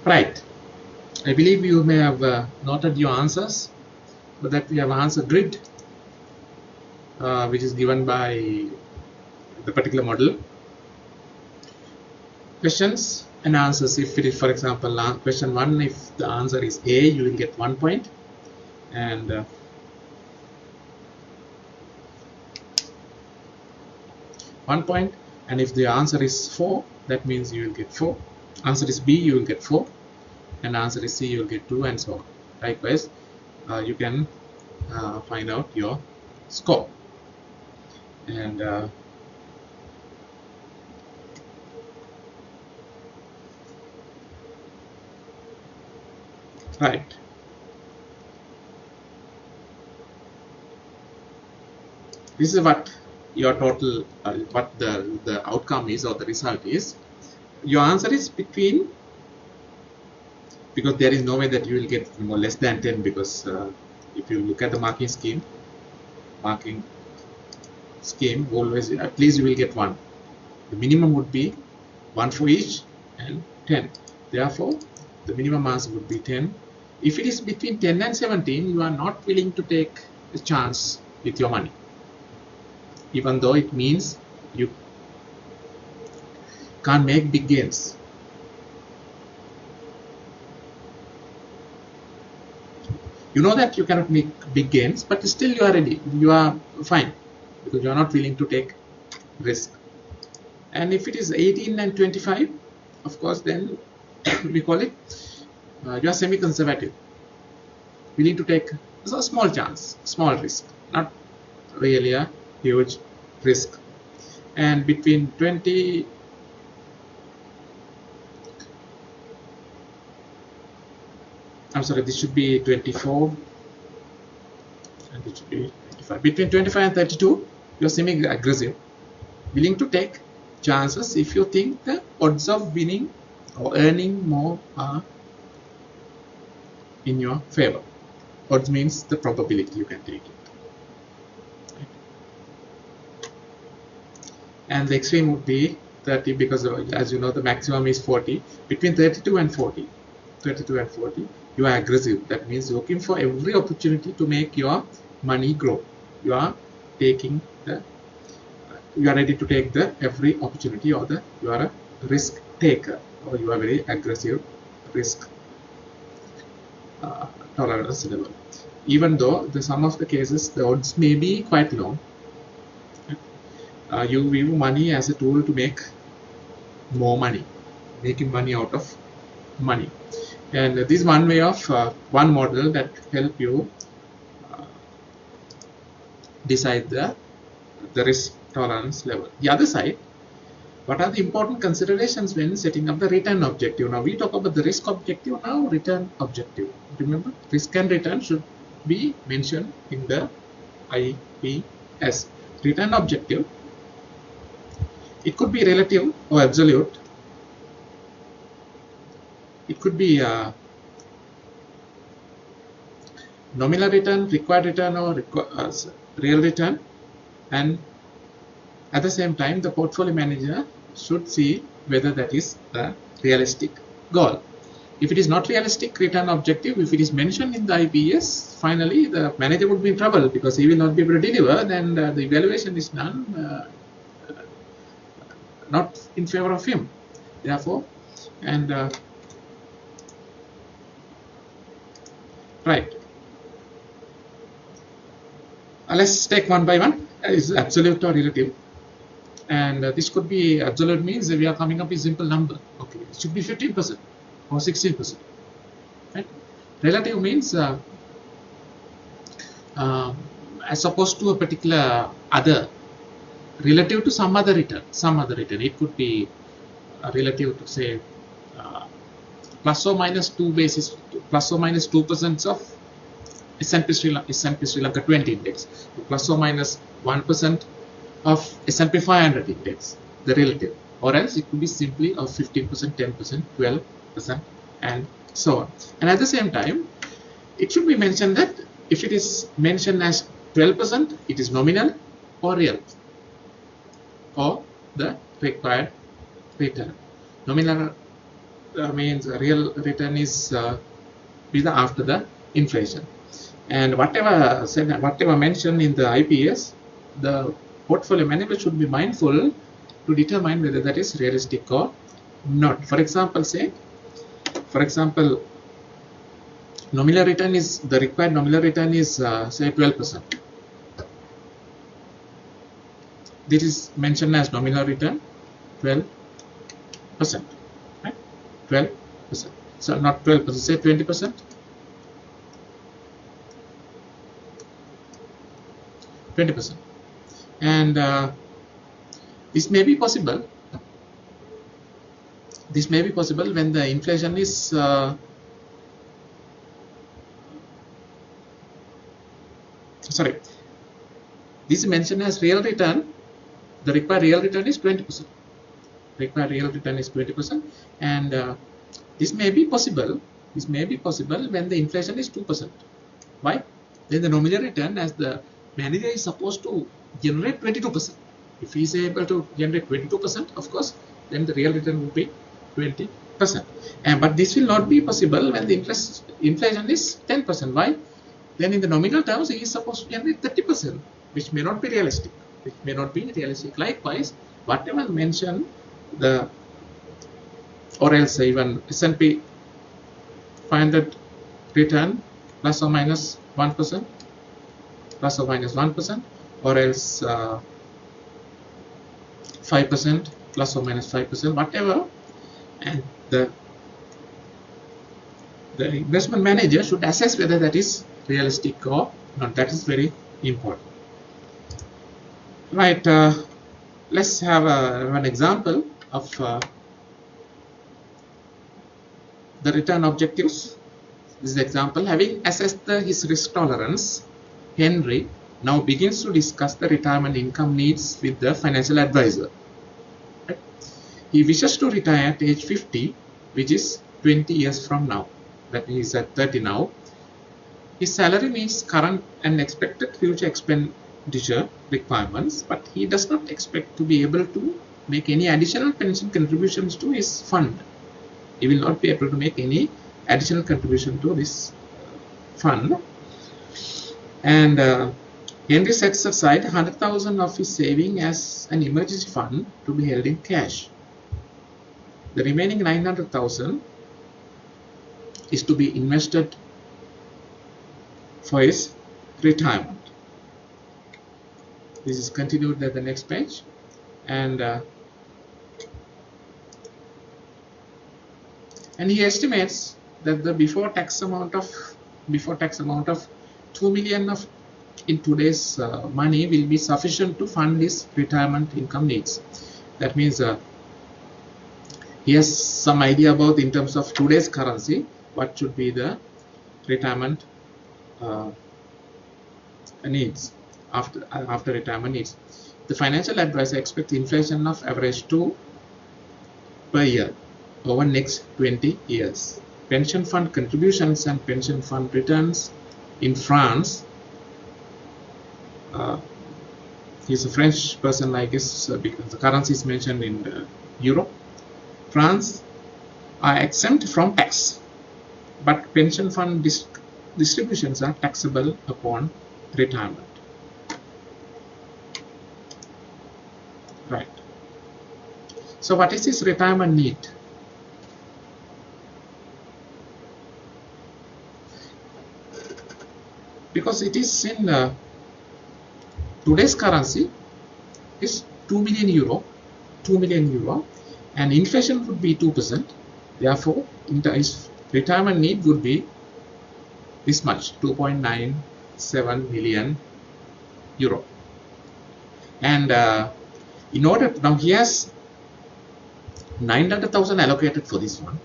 right. I believe you may have noted your answers, but that we have answer grid, which is given by the particular model. Questions and answers. If it is, for example, question 1, if the answer is A, you will get 1 point, and 1 point. And if the answer is 4, that means you will get 4. Answer is B, you will get 4. And answer is C, you will get 2, and so on. Likewise, you can find out your score. And right. This is what your total, what the outcome is or the result is. Your answer is between because there is no way that you will get less than 10, because if you look at the marking scheme always at least you will get 1. The minimum would be 1 for each and 10. Therefore, the minimum answer would be 10. If it is between 10 and 17, you are not willing to take a chance with your money, even though it means you can't make big gains. You know that you cannot make big gains, but still you are ready, you are fine, because you are not willing to take risk. And if it is 18 and 25, of course, then we call it you are semi-conservative, willing to take a small chance, small risk, not really a huge risk. And between 20 I'm sorry, this should be 24 and it should be 25. Between 25 and 32, you're semi-aggressive, willing to take chances if you think the odds of winning or earning more are in your favor. Odds means the probability you can take it. Right? And the extreme would be 30, because as you know the maximum is 40. Between 32 and 40, you are aggressive. That means looking for every opportunity to make your money grow. You are taking the, you are ready to take the every opportunity, or you are a risk taker, or you are very aggressive risk tolerance level. Even though some of the cases the odds may be quite low, you view money as a tool to make more money, making money out of money. And this is one way of one model that help you decide the risk tolerance level. The other side, what are the important considerations when setting up the return objective? Now we talk about the risk objective, now return objective. Remember, risk and return should be mentioned in the IPS. Return objective, it could be relative or absolute. It could be nominal return, required return, or real return. And at the same time, the portfolio manager should see whether that is the realistic goal. If it is not realistic return objective, if it is mentioned in the IPS, finally the manager would be in trouble, because he will not be able to deliver. Then the evaluation is done not in favor of him. Therefore, and right. Let's take one by one. Is absolute or relative? And this could be absolute, means we are coming up with simple number. Okay, it should be 15% or 16%. Right? Relative means as opposed to a particular other, relative to some other return. It could be relative to, say, plus or minus 2% of S&P Sri Lanka 20 index, plus or minus 1% of S&P 500 index, the relative. Or else it could be simply of 15%, 10%, 12%, and so on. And at the same time, it should be mentioned that if it is mentioned as 12%, it is nominal or real, or the required return. Nominal means real return is after the inflation. And whatever mentioned in the IPS, the portfolio manager should be mindful to determine whether that is realistic or not. For example, nominal return is, the required nominal return is say 12%. This is mentioned as nominal return 12%, right? 12%. So not 12%, say 20%. 20%. And this may be possible. This may be possible when the inflation is sorry. This is mentioned as real return. The required real return is 20%. Required real return is 20%, and this may be possible This may be possible when the inflation is 2%. Why? Then the nominal return, as the manager is supposed to generate 22%. If he is able to generate 22%, of course, then the real return would be 20%. But this will not be possible when the inflation is 10%. Why? Then in the nominal terms, he is supposed to generate 30%, which may not be realistic. Likewise, whatever mentioned, or else even S&P 500 return plus or minus 1%, or else 5% plus or minus 5%, whatever, and the investment manager should assess whether that is realistic or not. That is very important. Right, let's have an example of the return objectives. This is the example. Having assessed his risk tolerance, Henry now begins to discuss the retirement income needs with the financial advisor. Right? He wishes to retire at age 50, which is 20 years from now. That he is at 30 now. His salary meets current and expected future expenditure requirements, but he does not expect to be able to make any additional pension contributions to his fund. He will not be able to make any additional contribution to this fund. And Henry sets aside 100,000 of his saving as an emergency fund to be held in cash. The remaining 900,000 is to be invested for his retirement. This is continued at the next page, and he estimates that the before tax amount of 2 million of in today's money will be sufficient to fund his retirement income needs. That means he has some idea about, in terms of today's currency, what should be the retirement needs after retirement needs. The financial advisor expects inflation of average 2 per year over next 20 years. Pension fund contributions and pension fund returns in France. He's a French person, I guess, because the currency is mentioned in Euro. France are exempt from tax, but pension fund distributions are taxable upon retirement. Right. So what is his retirement need? Because it is in today's currency is 2 million euro, and inflation would be 2%. Therefore, his retirement need would be this much, 2.97 million euro. And in order, now he has 900,000 allocated for this one,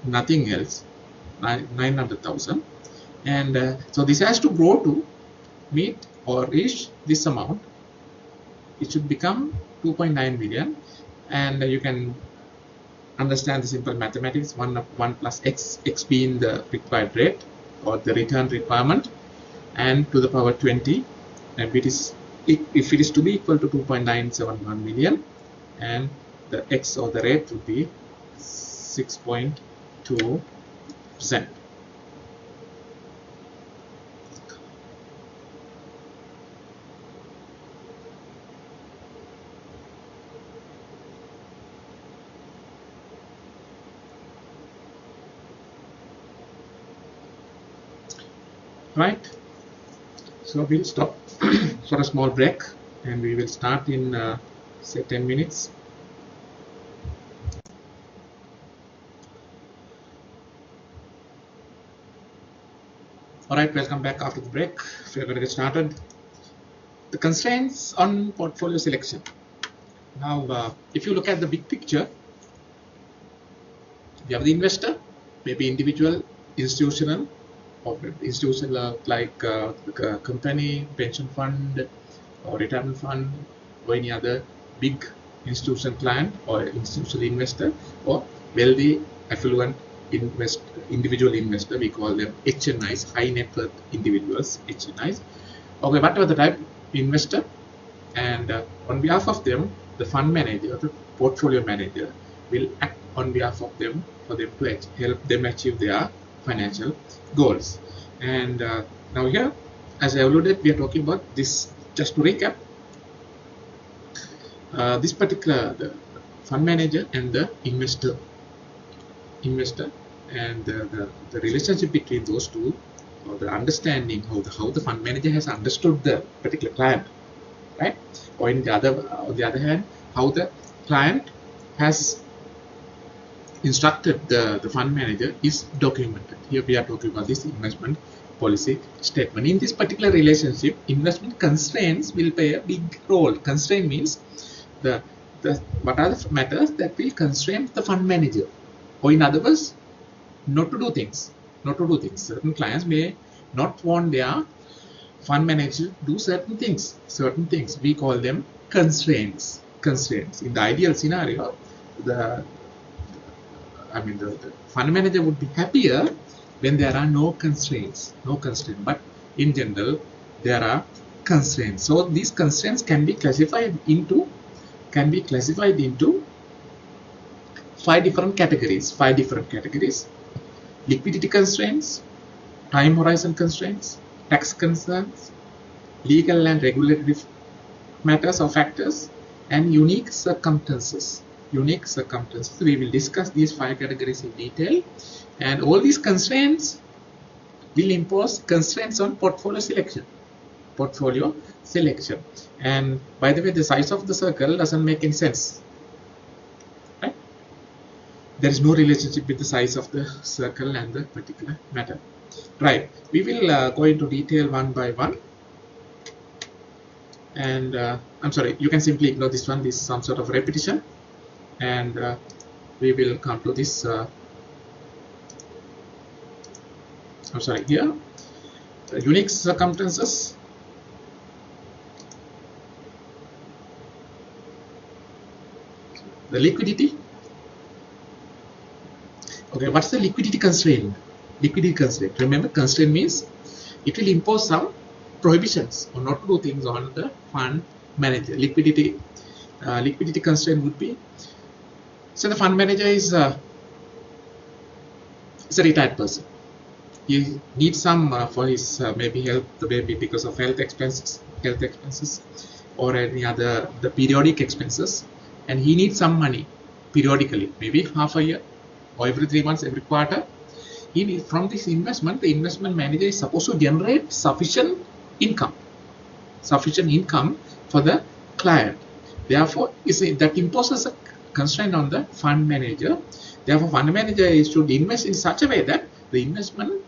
nothing else, 900,000. And so this has to grow to meet or reach this amount. It should become 2.9 million, and you can understand the simple mathematics. 1 plus x being the required rate or the return requirement, and to the power 20, and if it is to be equal to 2.971 million, and the x or the rate would be 6.2%. Right, so we'll stop for a small break, and we will start in say 10 minutes. Alright, welcome back after the break. We're going to get started. The constraints on portfolio selection. Now, if you look at the big picture, you have the investor, maybe individual, institutional, or institutional like company, pension fund, or retirement fund, or any other big institutional client or institutional investor, or wealthy, affluent individual investor, we call them HNIs, high net worth individuals, HNIs. Okay, whatever the type investor, and on behalf of them, the fund manager, the portfolio manager, will act on behalf of them for them to help them achieve their financial goals. And now here, as I alluded, we are talking about this. Just to recap, this particular the fund manager and the investor and the relationship between those two, or the understanding how the fund manager has understood the particular client, right? Or on the other hand, how the client has instructed the fund manager is documented. Here we are talking about this investment policy statement. In this particular relationship, investment constraints will play a big role. Constraint means what are the matters that will constrain the fund manager, or in other words, not to do things. Certain clients may not want their fund manager to do certain things. We call them constraints. In the ideal scenario, the fund manager would be happier when there are no constraints. But in general, there are constraints. So these constraints can be classified into five different categories. Liquidity constraints, time horizon constraints, tax concerns, legal and regulatory matters or factors, and unique circumstances. We will discuss these five categories in detail, and all these constraints will impose constraints on portfolio selection. And by the way, the size of the circle doesn't make any sense, right? There is no relationship with the size of the circle and the particular matter, right? We will go into detail one by one, and I'm sorry, you can simply ignore this one. This is some sort of repetition, and we will come to this. Here, unique circumstances. The liquidity. Okay, what's the liquidity constraint? Remember, constraint means it will impose some prohibitions or not to do things on the fund manager. Liquidity constraint would be, so the fund manager is a retired person. He needs some for his maybe because of health expenses, or any other the periodic expenses, and he needs some money periodically, maybe half a year or every 3 months, every quarter. He needs, from this investment, the investment manager is supposed to generate sufficient income for the client. Therefore, that imposes a constraint on the fund manager. Therefore, fund manager should invest in such a way that the investment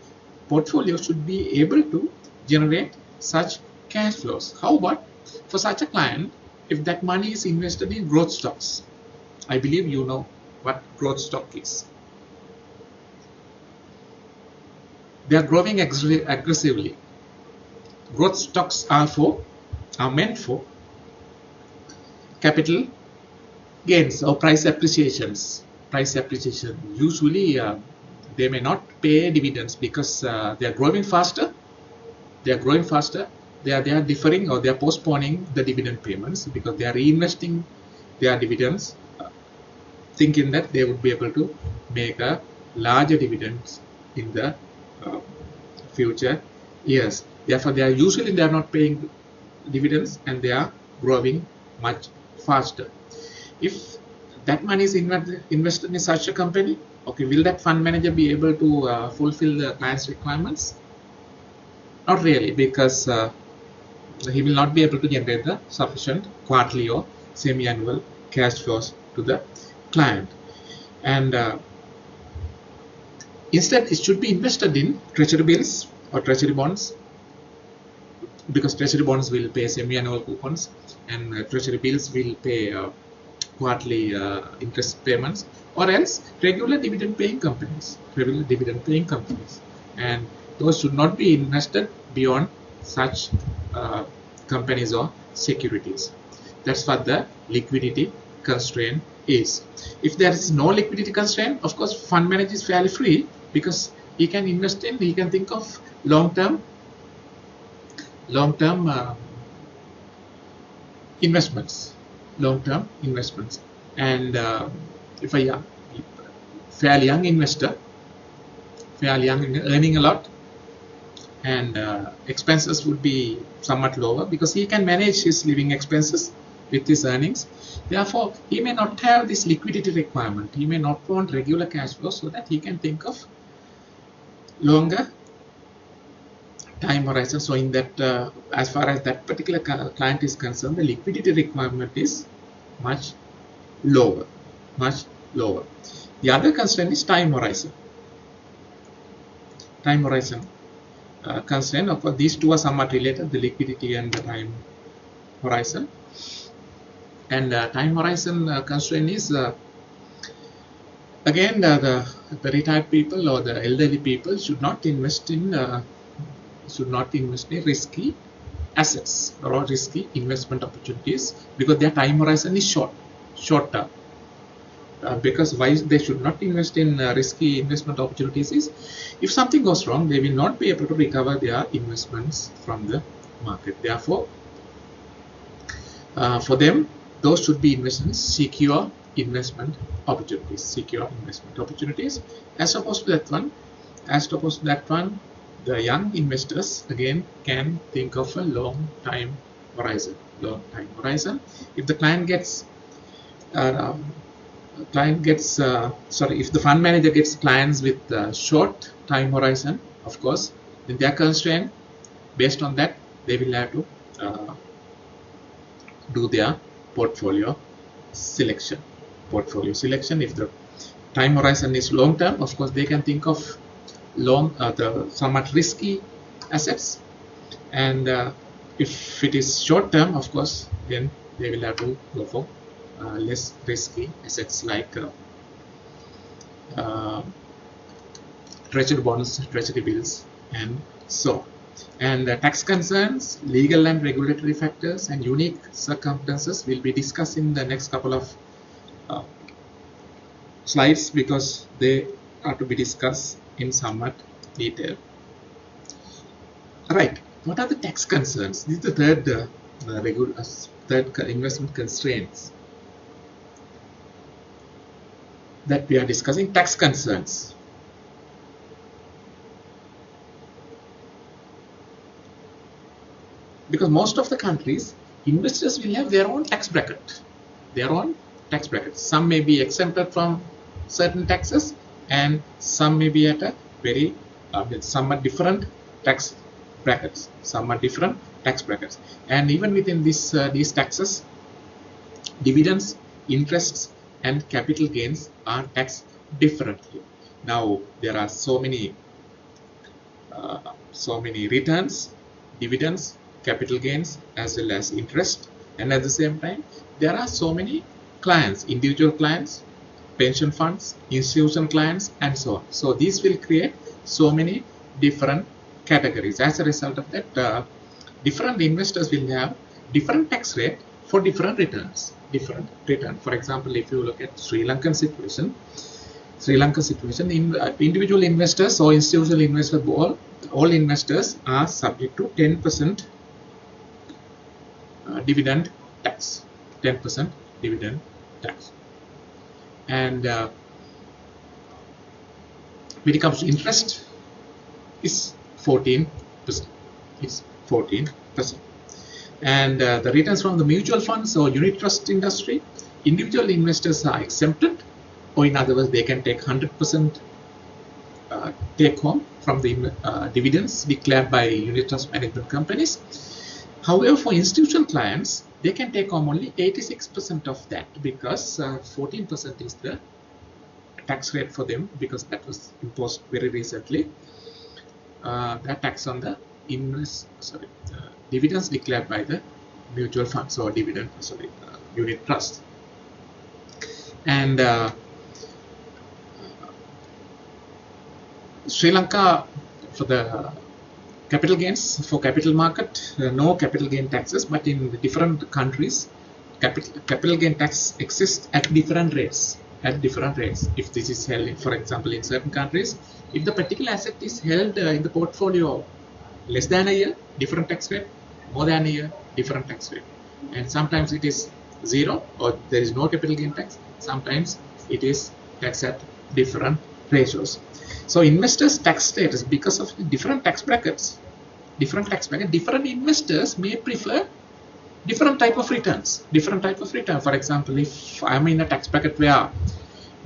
portfolio should be able to generate such cash flows. How about for such a client, if that money is invested in growth stocks? I believe you know what growth stock is. They are growing aggressively. Growth stocks are meant for capital gains or price appreciation. Usually they may not pay dividends because they are growing faster. They are deferring, or they are postponing the dividend payments because they are reinvesting their dividends, thinking that they would be able to make a larger dividends in the future years. Therefore, they are not paying dividends, and they are growing much faster. If that money is invested in such a company, okay, will that fund manager be able to fulfill the client's requirements? Not really, because he will not be able to generate the sufficient quarterly or semi-annual cash flows to the client. And instead, it should be invested in treasury bills or treasury bonds, because treasury bonds will pay semi-annual coupons, and treasury bills will pay quarterly interest payments, or else regular dividend paying companies. And those should not be invested beyond such companies or securities. That's what the liquidity constraint is. If there is no liquidity constraint, of course, fund manager is fairly free because he can invest in, he can think of long-term investments, and if a fairly young investor, earning a lot, and expenses would be somewhat lower because he can manage his living expenses with his earnings. Therefore, he may not have this liquidity requirement. He may not want regular cash flow, so that he can think of longer time horizon. So in that, as far as that particular client is concerned, the liquidity requirement is much lower. The other constraint is time horizon. Constraint. Of course, these two are somewhat related: the liquidity and the time horizon. And time horizon constraint is again the retired people or the elderly people should not invest in risky assets or risky investment opportunities because their time horizon is short term. Because why they should not invest in risky investment opportunities is, if something goes wrong, they will not be able to recover their investments from the market. Therefore, for them, those should be investments, secure investment opportunities. As opposed to that one, the young investors again can think of a long time horizon. If the client gets if the fund manager gets clients with short time horizon, of course, then they are constrained. Based on that, they will have to do their portfolio selection. If the time horizon is long term, of course, they can think of the somewhat risky assets, and if it is short term, of course, then they will have to go for less risky assets like treasury bonds, treasury bills, and so on. And tax concerns, legal and regulatory factors, and unique circumstances will be discussed in the next couple of slides because they are to be discussed in somewhat detail. Right. What are the tax concerns? This is the third investment constraints that we are discussing. Tax concerns. Because most of the countries, investors will have their own tax bracket. Some may be exempted from certain taxes, and some may be at a very somewhat different tax brackets. And even within these taxes, dividends, interests, and capital gains are taxed differently. Now there are so many returns, dividends, capital gains, as well as interest, and at the same time there are so many clients, individual clients, pension funds, institutional clients, and so on. So these will create so many different categories. As a result of that, different investors will have different tax rate for different returns. For example, if you look at Sri Lankan situation, individual investors or institutional investors, all investors are subject to 10% dividend tax. 10% dividend tax. And when it comes to interest, is 14%. And the returns from the mutual funds or unit trust industry, individual investors are exempted, or in other words, they can take 100% take home from the dividends declared by unit trust management companies. However, for institutional clients, they can take home only 86% of that because 14% is the tax rate for them, because that was imposed very recently. That tax on the dividends declared by the mutual funds or unit trust. And Sri Lanka, for the capital gains, for capital market, no capital gain taxes, but in the different countries, capital gain tax exists at different rates. If this is held, for example, in certain countries, if the particular asset is held in the portfolio less than a year, different tax rate, more than a year, different tax rate. And sometimes it is zero or there is no capital gain tax. Sometimes it is taxed at different ratios. So investors' tax status, because of the different tax brackets, different investors may prefer different type of returns. For example, if I'm in a tax bracket where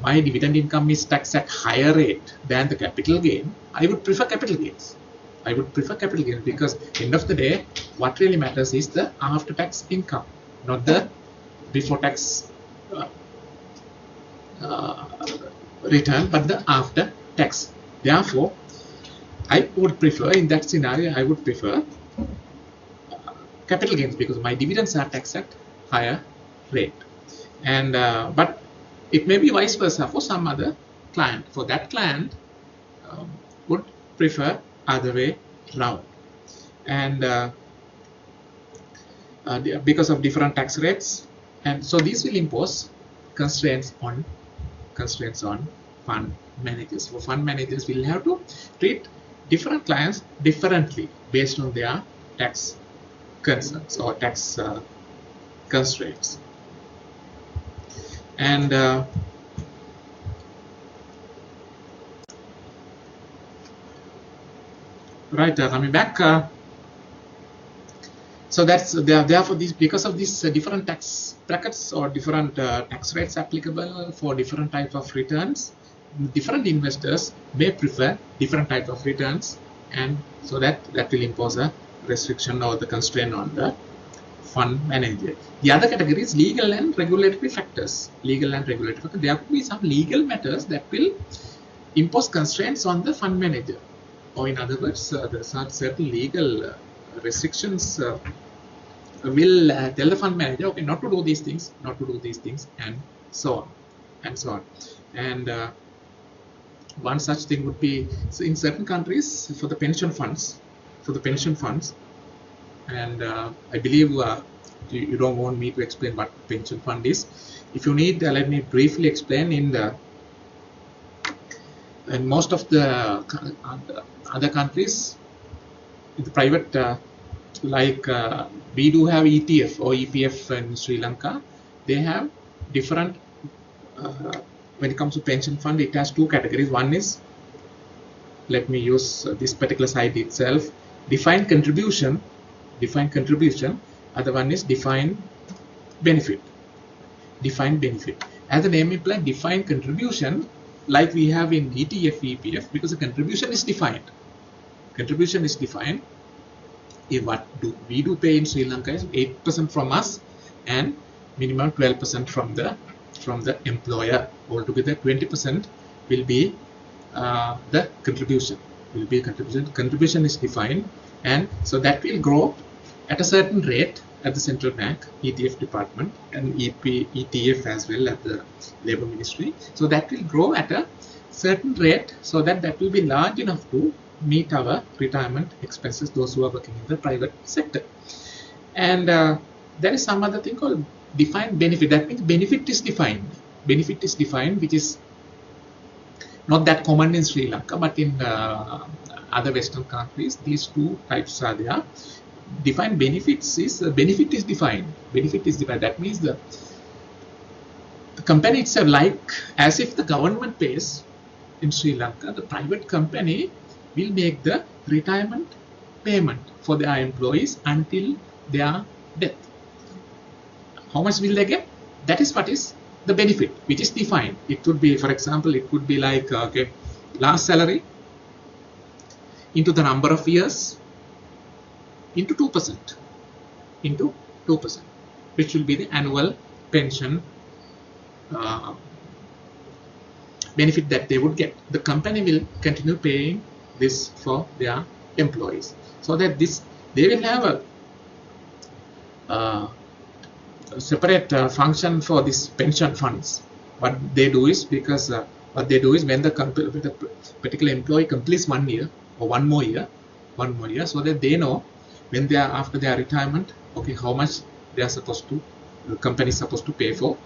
my dividend income is taxed at higher rate than the capital gain, I would prefer capital gains. Because end of the day, what really matters is the after tax income, not the before tax return, but the after tax. Therefore, I would prefer, in that scenario, I would prefer capital gains because my dividends are taxed at higher rate. And but it may be vice versa for some other client. For that client, would prefer other way round. And because of different tax rates, and so these will impose constraints on fund managers. For fund managers, will have to treat different clients differently based on their tax concerns or tax constraints. And coming back. So that's therefore because of these different tax brackets or different tax rates applicable for different type of returns, different investors may prefer different type of returns, and so that will impose a restriction or the constraint on the fund manager. The other category is legal and regulatory factors. There could be some legal matters that will impose constraints on the fund manager, or in other words, there are certain legal restrictions will tell the fund manager, okay, not to do these things, and so on. And one such thing would be, so in certain countries for the pension funds, and I believe you don't want me to explain what pension fund is. If you need, let me briefly explain. In most of the other countries, in the private, like we do have ETF or EPF in Sri Lanka, they have different. When it comes to pension fund, it has two categories. One is, let me use this particular site itself, defined contribution. Other one is defined benefit. As the name implies, defined contribution, like we have in ETF, EPF, because the contribution is defined. If what we do pay in Sri Lanka is 8% from us and minimum 12% from the employer. Altogether 20% will be the contribution. Contribution is defined, and so that will grow at a certain rate at the central bank, ETF department, and ETF as well at the Labour Ministry. So that will grow at a certain rate, so that will be large enough to meet our retirement expenses, those who are working in the private sector. And there is some other thing called defined benefit. That means benefit is defined, which is not that common in Sri Lanka, but in other Western countries, these two types are there. Defined benefits is benefit is defined. That means the company itself, like as if the government pays in Sri Lanka, the private company will make the retirement payment for their employees until their death. How much will they get? That is what is the benefit, which is defined. It could be, for example, it could be like last salary into the number of years into 2%, which will be the annual pension benefit that they would get. The company will continue paying this for their employees, so that they will have a separate function for these pension funds. What they do is when the particular employee completes 1 year or one more year, so that they know when they are after their retirement, okay, how much they are supposed to the company is supposed to pay for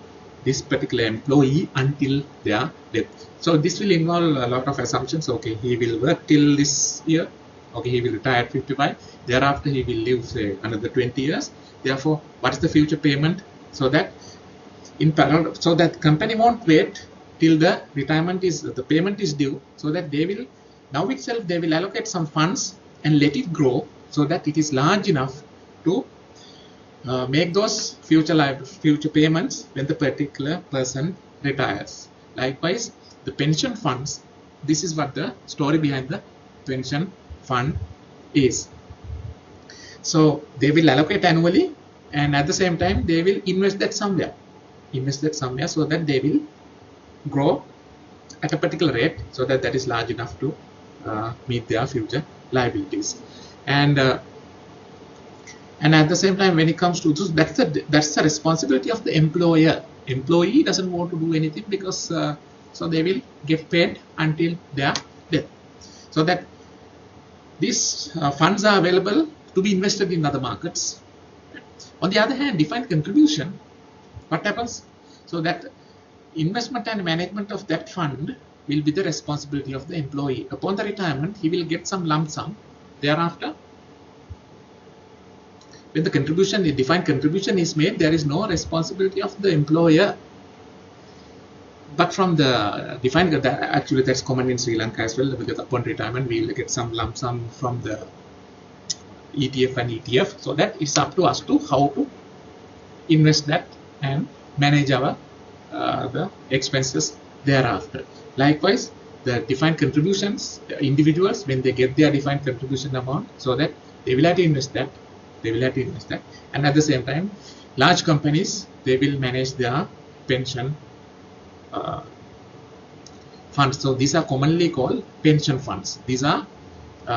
this particular employee until their death. So this will involve a lot of assumptions. Okay, he will work till this year. Okay, he will retire at 55. Thereafter, he will live, say, another 20 years. Therefore, what is the future payment? So that in parallel, so that company won't wait till the retirement is, the payment is due, so that they will, now itself they will allocate some funds and let it grow so that it is large enough to make those future payments when the particular person retires. Likewise, the pension funds, this is what the story behind the pension fund is. So they will allocate annually, and at the same time they will invest that somewhere so that they will grow at a particular rate, so that that is large enough to meet their future liabilities. And at the same time, when it comes to this, that's the responsibility of the employer. Employee doesn't want to do anything because so they will get paid until their death. So that these funds are available to be invested in other markets. On the other hand, defined contribution, what happens? So that investment and management of that fund will be the responsibility of the employee. Upon the retirement, he will get some lump sum. Thereafter, when the contribution, the defined contribution is made, there is no responsibility of the employer. But from the defined, actually that's common in Sri Lanka as well, because upon retirement we will get some lump sum from the ETF and ETF, so that it's up to us to how to invest that and manage our the expenses thereafter. Likewise, the defined contributions, individuals, when they get their defined contribution amount, so that they will have to invest that, and at the same time, large companies, they will manage their pension funds. So these are commonly called pension funds. These are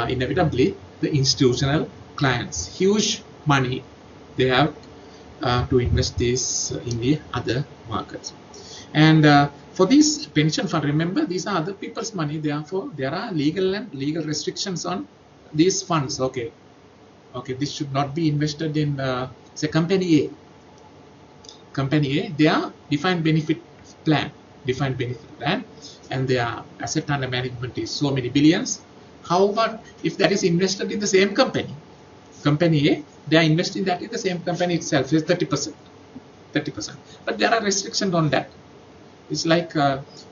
inevitably the institutional clients. Huge money they have to invest this in the other markets. And for these pension fund, remember, these are other people's money. Therefore, there are legal restrictions on these funds. Okay, this should not be invested in say company A. Company A, they are defined benefit plan, and their asset under management is so many billions. However, if that is invested in the same company A, they are investing that in the same company itself, is 30%. But there are restrictions on that. It's like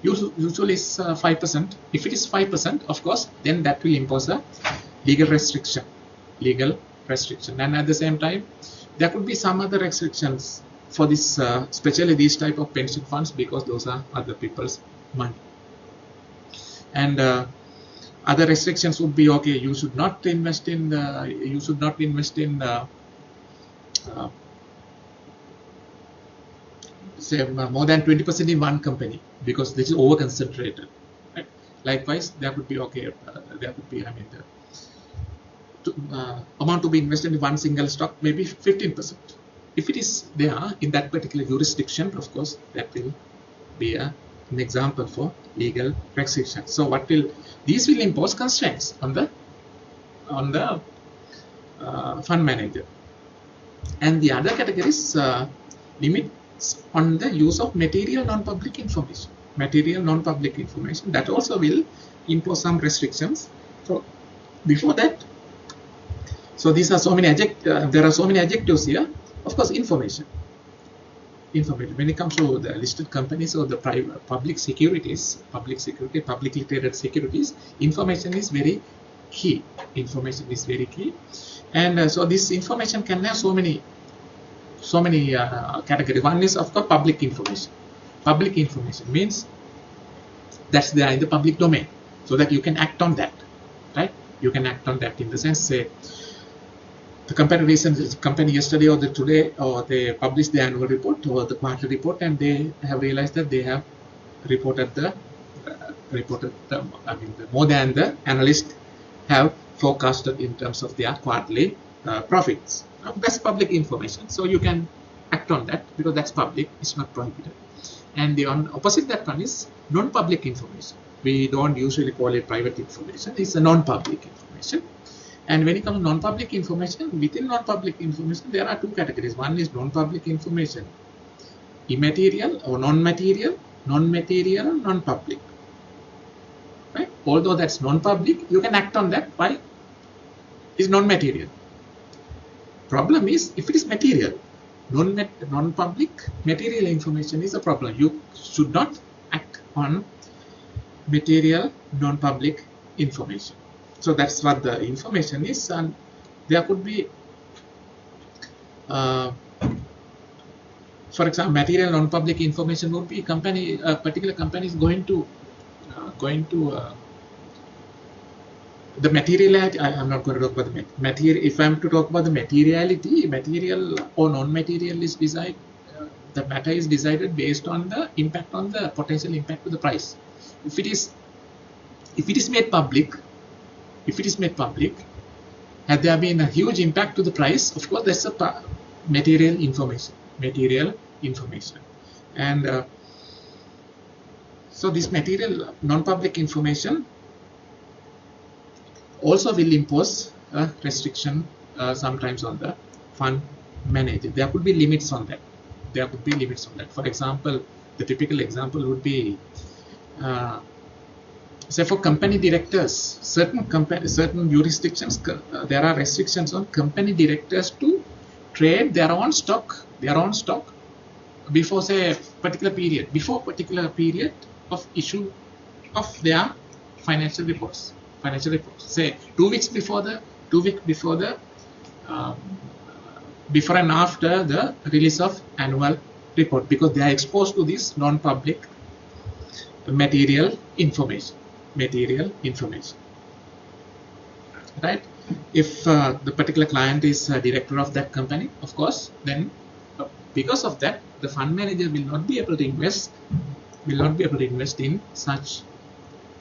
usually it's 5%. If it is 5%, of course, then that will impose a legal restriction. And at the same time, there could be some other restrictions for this, especially these type of pension funds, because those are other people's money. And other restrictions would be, okay, you should not invest in say more than 20% in one company, because this is over concentrated. Right? Likewise, there could be, okay, amount to be invested in one single stock, maybe 15%. If it is there in that particular jurisdiction, of course, that will be an example for legal restriction. So these will impose constraints on the fund manager. And the other categories limits on the use of material non-public information. That also will impose some restrictions. So before that, so these are so many there are so many adjectives here. Of course, information. When it comes to the listed companies or the public securities, publicly traded securities, information is very key. And so this information can have so many categories. One is, of course, public information. Public information means that's there in the public domain, so that you can act on that, right? You can act on that in the sense, say, the company yesterday or today, or they published the annual report or the quarterly report, and they have realized that they have reported more than the analysts have forecasted in terms of their quarterly profits. That's public information, so you can act on that because that's public, it's not prohibited. And the opposite that one is non-public information. We don't usually call it private information, it's a non-public information. And when it comes to non-public information, within non-public information, there are two categories. One is non-public information, immaterial or non-material, non-material or non-public. Right? Although that's non-public, you can act on that. Why? It's non-material. Problem is, if it is material, non-public material information is a problem. You should not act on material non-public information. So that's what the information is, and there could be, for example, material non-public information would be a particular company is going to the materiality. I'm not going to talk about the material. If I'm to talk about the materiality, material or non-material is decided. The matter is decided based on the impact on the potential impact to the price. If it is made public, had there been a huge impact to the price, of course that's a material information. And so this material non-public information also will impose a restriction sometimes on the fund manager. There could be limits on that. For example, the typical example would be, say for company directors, certain jurisdictions, there are restrictions on company directors to trade their own stock before, say, a particular period of issue of their financial reports. Say 2 weeks before before and after the release of annual report, because they are exposed to this non-public material information. Right? If the particular client is a director of that company, of course, then because of that, the fund manager will not be able to invest in such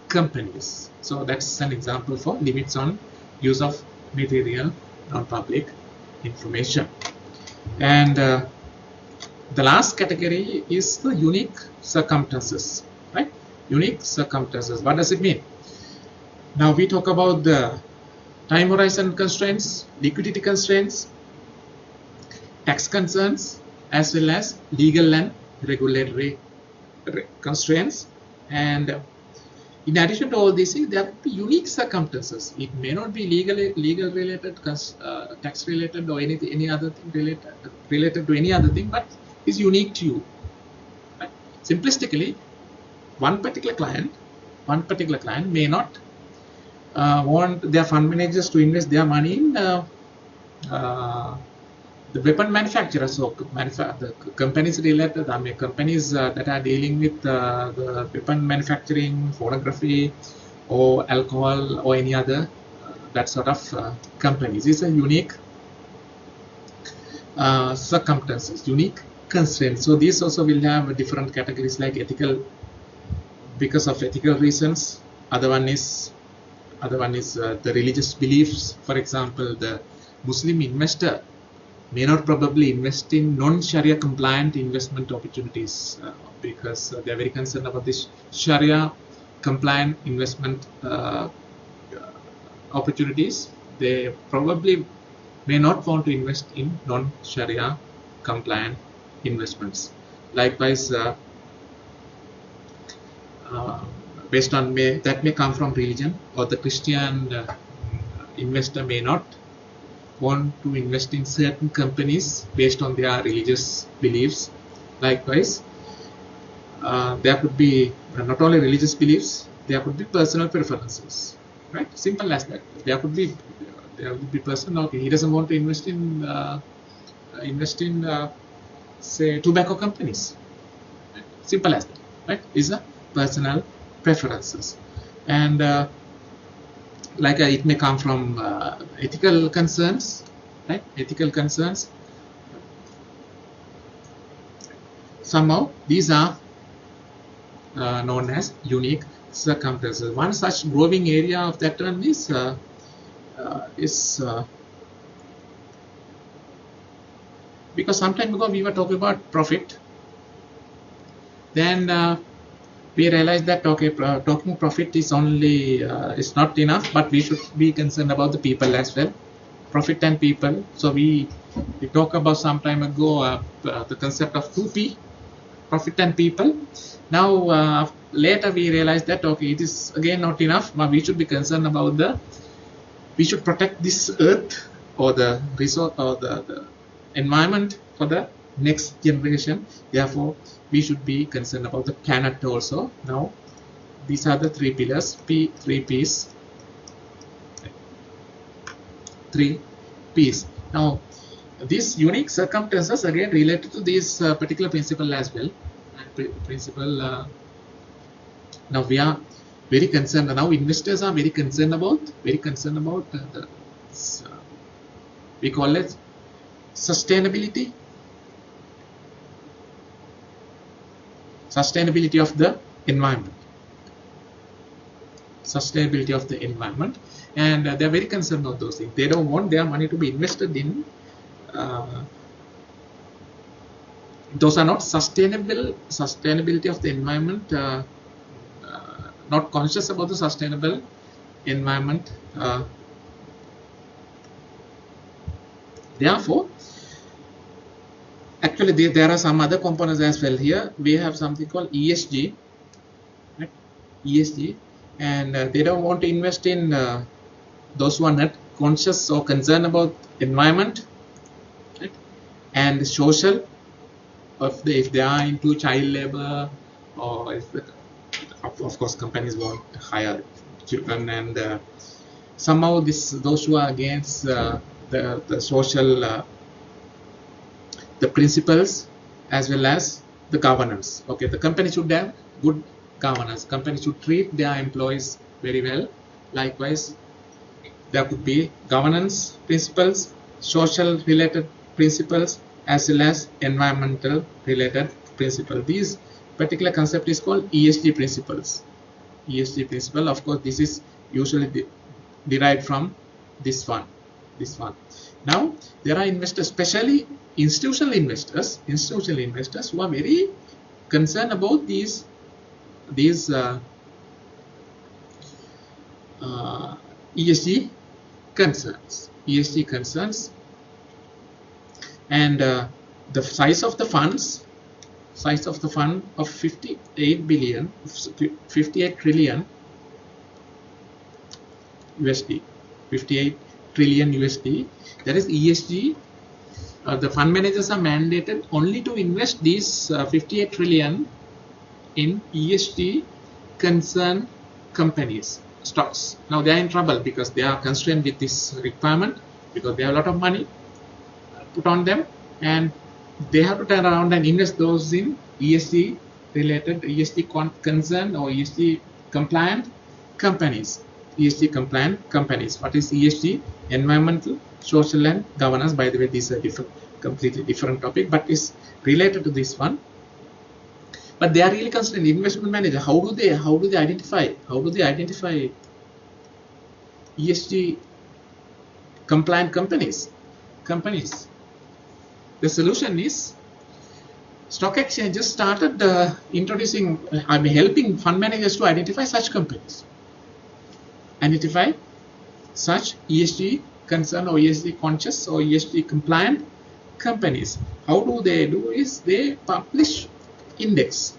companies. So that's an example for limits on use of material non-public information. And the last category is the unique circumstances. Right? Unique circumstances. What does it mean? Now we talk about the time horizon constraints, liquidity constraints, tax concerns, as well as legal and regulatory constraints. And in addition to all these things, there could be unique circumstances. It may not be legal related, tax related, or any other thing related to any other thing, but is unique to you. Right? Simplistically, one particular client may not want their fund managers to invest their money in the weapon manufacturers, or the companies related, companies that are dealing with the weapon manufacturing, photography, or alcohol, or any other that sort of companies. It's a unique circumstances, unique constraints. So these also will have different categories like ethical, because of ethical reasons. Other one is the religious beliefs. For example, the Muslim investor may not probably invest in non-Sharia compliant investment opportunities because they are very concerned about this Sharia compliant investment opportunities. They probably may not want to invest in non-Sharia compliant investments. Likewise, based on that may come from religion, or the Christian investor may not want to invest in certain companies based on their religious beliefs. Likewise, there could be not only religious beliefs, there could be personal preferences. Right? Simple as that. There would be person, okay, he doesn't want to invest in say tobacco companies. Right? Simple as that. Right? These are personal preferences, and like it may come from ethical concerns, right? Ethical concerns. Somehow these are known as unique circumstances. One such growing area of that term is because some time ago we were talking about profit. Then we realized that okay, talking profit is only is not enough, but we should be concerned about the people as well, profit and people. So we talked about some time ago the concept of 2P, profit and people. Now later we realized that okay, it is again not enough, but we should be concerned about we should protect this earth or the resource or the environment for the next generation. Therefore we should be concerned about the planet also. Now these are the three pillars, three P's. Now these unique circumstances again related to this particular principle as well. Principle now we are very concerned, now investors are very concerned about the we call it sustainability of the environment, and they are very concerned about those things. They don't want their money to be invested in those are not sustainability of the environment, not conscious about the sustainable environment. Therefore actually there are some other components as well. Here we have something called ESG, right? ESG, and they don't want to invest in those who are not conscious or concerned about environment, right? And social, if they are into child labor, or if of course companies won't hire children, and somehow those who are against the social the principles as well as the governance. Okay, the company should have good governance. Company should treat their employees very well. Likewise, there could be governance principles, social related principles, as well as environmental related principles. These particular concept is called ESG principles. ESG principle, of course, this is usually derived from this one. Now there are investors, especially institutional investors who are very concerned about these ESG concerns, and the size of the funds, of 58 trillion USD, 58 trillion USD. That is ESG. The fund managers are mandated only to invest these 58 trillion in ESG concerned companies, stocks. Now they are in trouble because they are constrained with this requirement, because they have a lot of money put on them, and they have to turn around and invest those in ESG related, ESG concerned or ESG compliant companies. ESG compliant companies. What is ESG? Environmental, social, and governance. By the way, these are completely different topic, but is related to this one. But they are really concerned. Investment manager, how do they identify ESG compliant companies? The solution is stock exchanges started helping fund managers to identify such companies, identify such ESG concerned or ESG conscious or ESG compliant companies. How do they do is they publish index.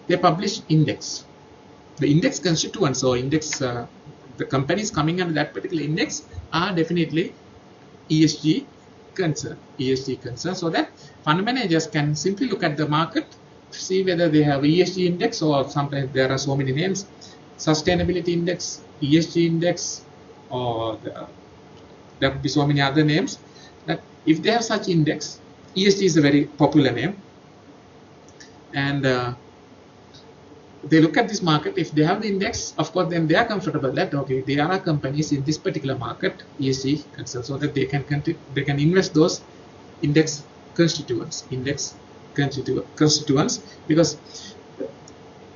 The index constituents or index, the companies coming under that particular index are definitely ESG concern, so that fund managers can simply look at the market, see whether they have ESG index, or sometimes there are so many names, sustainability index, ESG index, or there could be so many other names. That if they have such index, ESG is a very popular name, and they look at this market. If they have the index, of course, then they are comfortable that okay, there are companies in this particular market ESG concern, so that they can invest those index constituents, because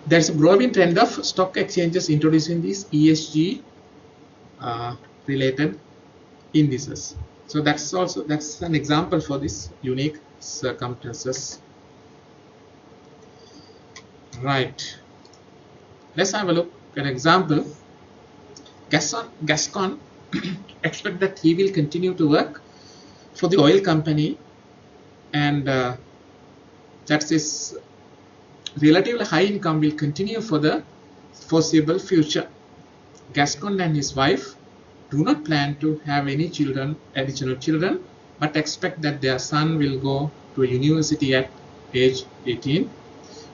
there's a growing trend of stock exchanges introducing these ESG related indices. So that's an example for this unique circumstances. Right. Let's have a look at an example. Gascon expect that he will continue to work for the oil company, and that's his relatively high income will continue for the foreseeable future. Gascon and his wife do not plan to have any additional children, but expect that their son will go to a university at age 18.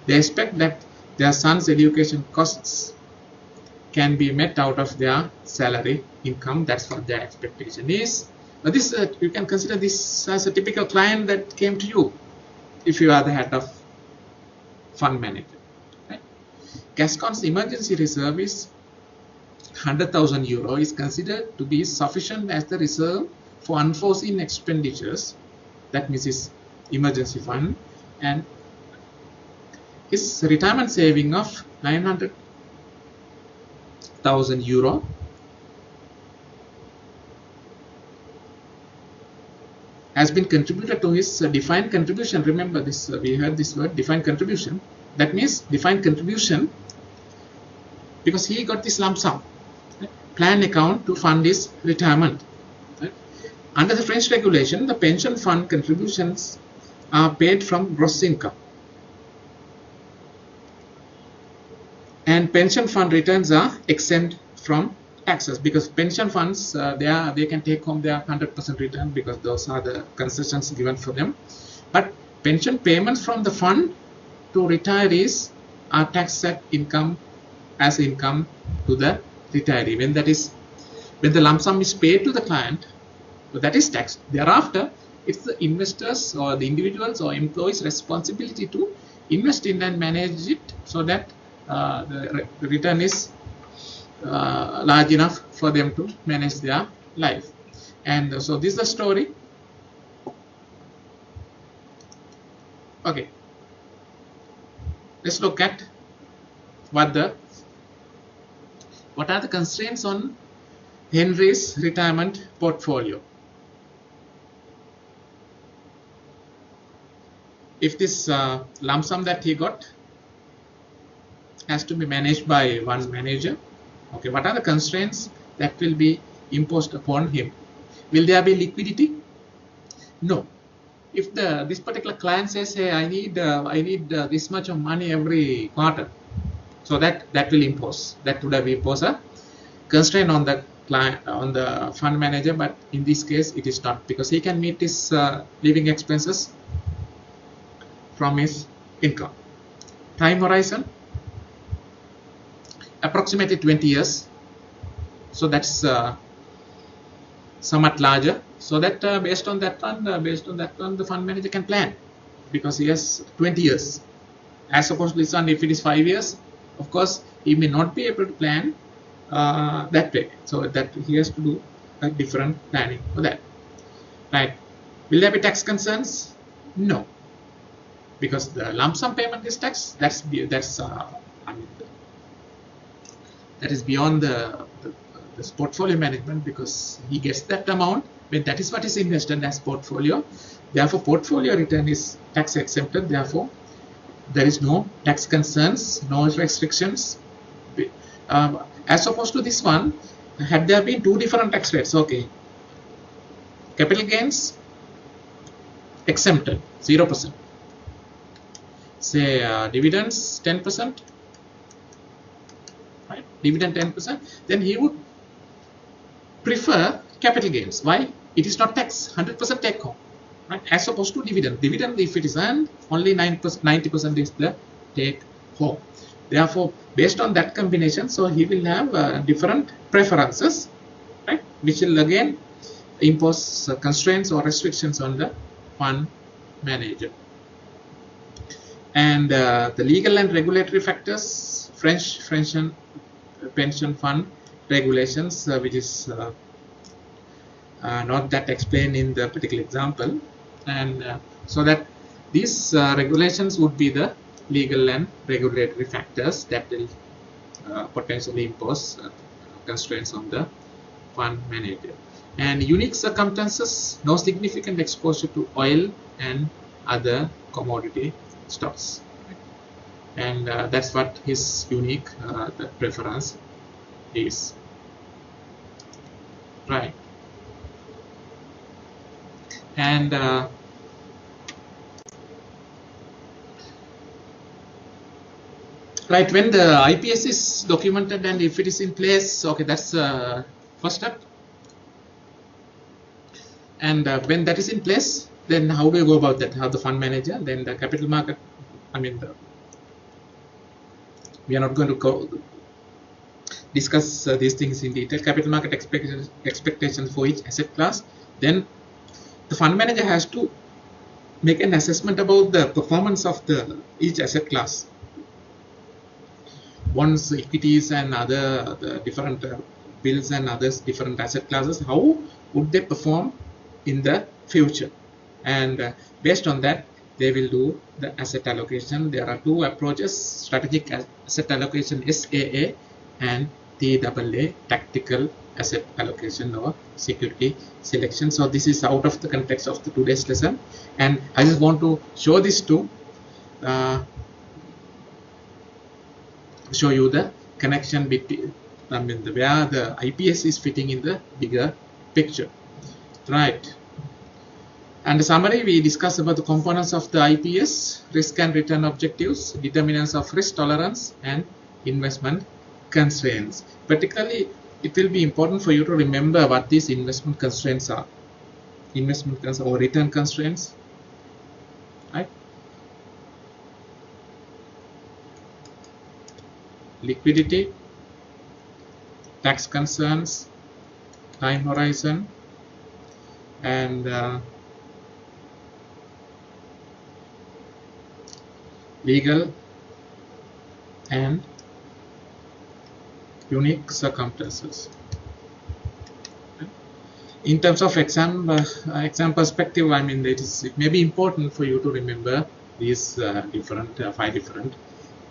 They expect that their son's education costs can be met out of their salary income. That's what their expectation is. But this you can consider this as a typical client that came to you if you are the head of fund manager. Right? Gascon's emergency reserve is 100,000 euro is considered to be sufficient as the reserve for unforeseen expenditures. That means his emergency fund, and his retirement saving of 900,000 euro has been contributed to his defined contribution. Remember this, we heard this word defined contribution. That means defined contribution because he got this lump sum, right? Plan account to fund his retirement. Right? Under the French regulation, the pension fund contributions are paid from gross income, and pension fund returns are exempt from taxes because pension funds they can take home their 100% return because those are the concessions given for them. But pension payments from the fund to retirees are taxed at income as income to the retiree. When the lump sum is paid to the client, so that is taxed. Thereafter, it's the investors or the individuals or employees' responsibility to invest in and manage it so that the return is large enough for them to manage their life. And so this is the story. Okay, let's look at what are the constraints on Henry's retirement portfolio. If this lump sum that he got has to be managed by one manager, okay, what are the constraints that will be imposed upon him? Will there be liquidity? No. If this particular client says, hey, I need this much of money every quarter, so that will impose, that would have imposed a constraint on the client, on the fund manager. But in this case it is not, because he can meet his living expenses from his income. Time horizon approximately 20 years, so that's somewhat larger, so that based on that one the fund manager can plan, because he has 20 years as opposed to this one. If it is 5 years, of course he may not be able to plan that way, so that he has to do a different planning for that. Right? Will there be tax concerns? No, because the lump sum payment is taxed. That is beyond this portfolio management, because he gets that amount when that is what is invested as portfolio. Therefore, portfolio return is tax exempted. Therefore, there is no tax concerns, no restrictions. As opposed to this one, had there been two different tax rates, okay, capital gains exempted 0%, say dividends 10%, right? Dividend 10%, then he would prefer capital gains. Why? It is not tax, 100% take home, right? As opposed to dividend. Dividend, if it is earned, only 90% is the take home. Therefore, based on that combination, so he will have different preferences, right? Which will again impose constraints or restrictions on the fund manager. And the legal and regulatory factors, French pension fund regulations, which is not that explained in the particular example, and so that these regulations would be the legal and regulatory factors that will potentially impose constraints on the fund manager. And unique circumstances, no significant exposure to oil and other commodity stocks. and that's what his unique the preference is, right? And right, when the IPS is documented and if it is in place, okay, that's first step. And when that is in place, then how do you go about that? How the fund manager, then the capital market, I mean, we are not going to go discuss these things in detail. Capital market expectations for each asset class. Then the fund manager has to make an assessment about the performance of each asset class. Bonds, equities, and other the different bills and others, different asset classes, how would they perform in the future? And based on that, they will do the asset allocation. There are two approaches: strategic asset allocation (SAA) and TAA, tactical asset allocation or security selection. So this is out of the context of the today's lesson, and I just want to show this to show you the connection between, I mean, where the IPS is fitting in the bigger picture, right? And the summary, we discuss about the components of the IPS: risk and return objectives, determinants of risk tolerance, and investment constraints. Particularly, it will be important for you to remember what these investment constraints are. Investment constraints or return constraints, right? Liquidity, tax concerns, time horizon, and legal and unique circumstances. In terms of exam perspective, I mean, it may be important for you to remember these different 5 different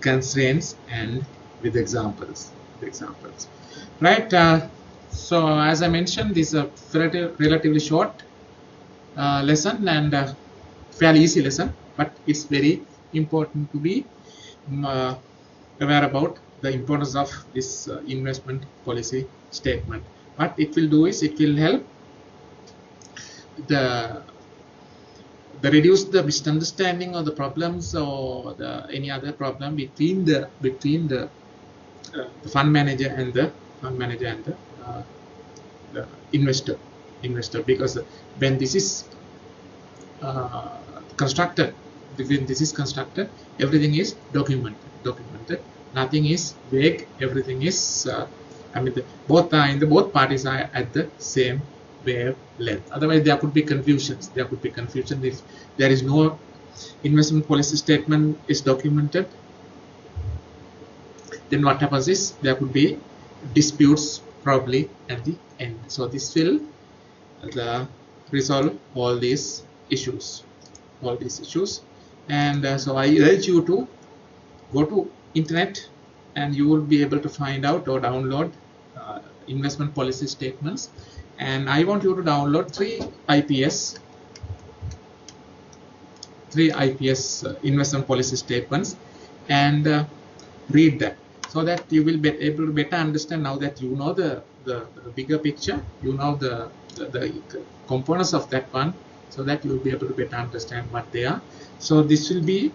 constraints and with examples, right? So as I mentioned, this is a relatively short lesson and fairly easy lesson, but it's very important to be aware about the importance of this investment policy statement. What it will do is it will help the reduce the misunderstanding or the problems or any other problem between the fund manager and the investor, because when this is constructed, everything is documented. Nothing is vague. Everything is I mean, both parties are at the same wavelength. Otherwise, there could be confusions. If there is no investment policy statement is documented, then what happens is there could be disputes probably at the end. So this will resolve all these issues. And so I urge you to go to internet and you will be able to find out or download investment policy statements. And I want you to download 3 IPS investment policy statements and read that, so that you will be able to better understand, now that you know the bigger picture, you know the components of that one, so that you will be able to better understand what they are. So this will be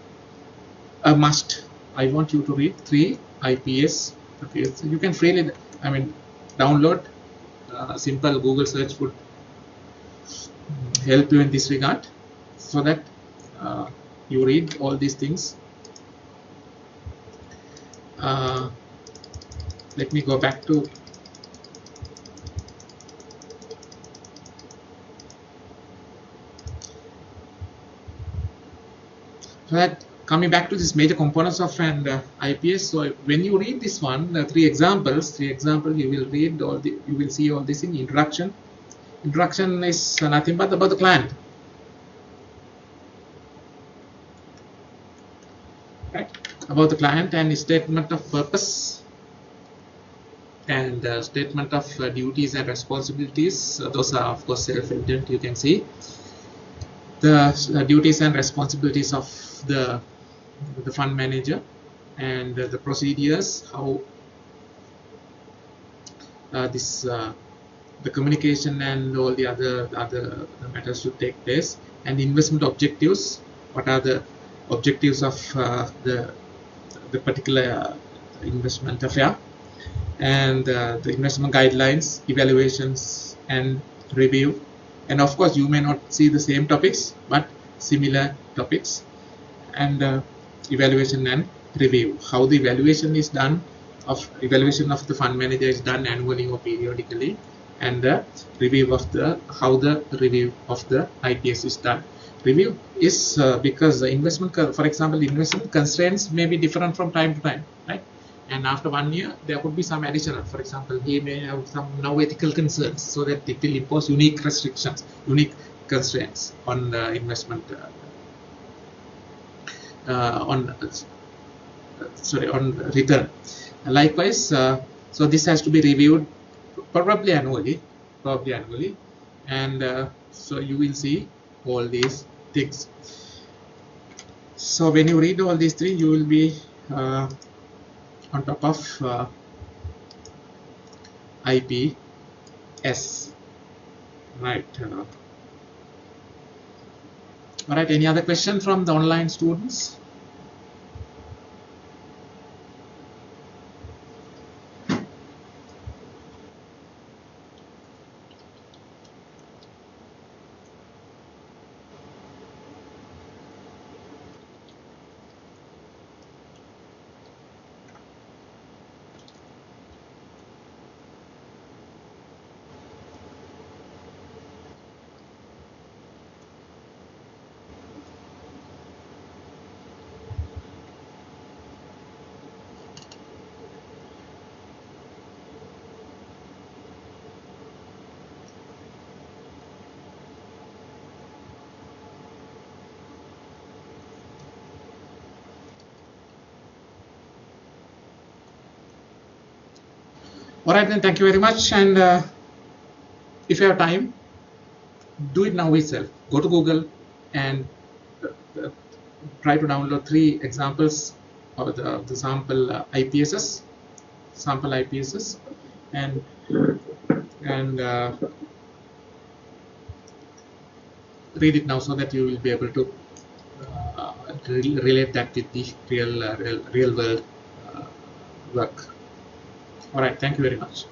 a must. I want you to read 3 IPS. You can freely, I mean, download. Simple Google search would help you in this regard, so that you read all these things. Let me go back to coming back to this major components of an IPS. So when you read this one, 3 examples, you will read you will see all this in introduction. Introduction is nothing but about the client, right? About the client, and statement of purpose and statement of duties and responsibilities. Those are of course self-evident. You can see the duties and responsibilities of the fund manager, and the procedures, how the communication and all the other matters should take place, and investment objectives. What are the objectives of the particular investment affair, and the investment guidelines, evaluations, and review. And of course, you may not see the same topics, but similar topics, and evaluation and review. How the evaluation is done, evaluation of the fund manager is done annually or periodically, and the review of how the review of the IPS is done. Review is because the investment, for example, investment constraints may be different from time to time, right? And after 1 year, there could be some additional. For example, he may have some now ethical concerns, so that it will impose unique restrictions, unique constraints on the investment on return. Likewise, so this has to be reviewed probably annually, and so you will see all these things. So when you read all these three, you will be on top of IPS, right? All right, any other question from the online students? All right, then, thank you very much. And if you have time, do it now itself. Go to Google and try to download 3 examples of the sample IPSs, and read it now, so that you will be able to relate that with the real world work. All right, thank you very much.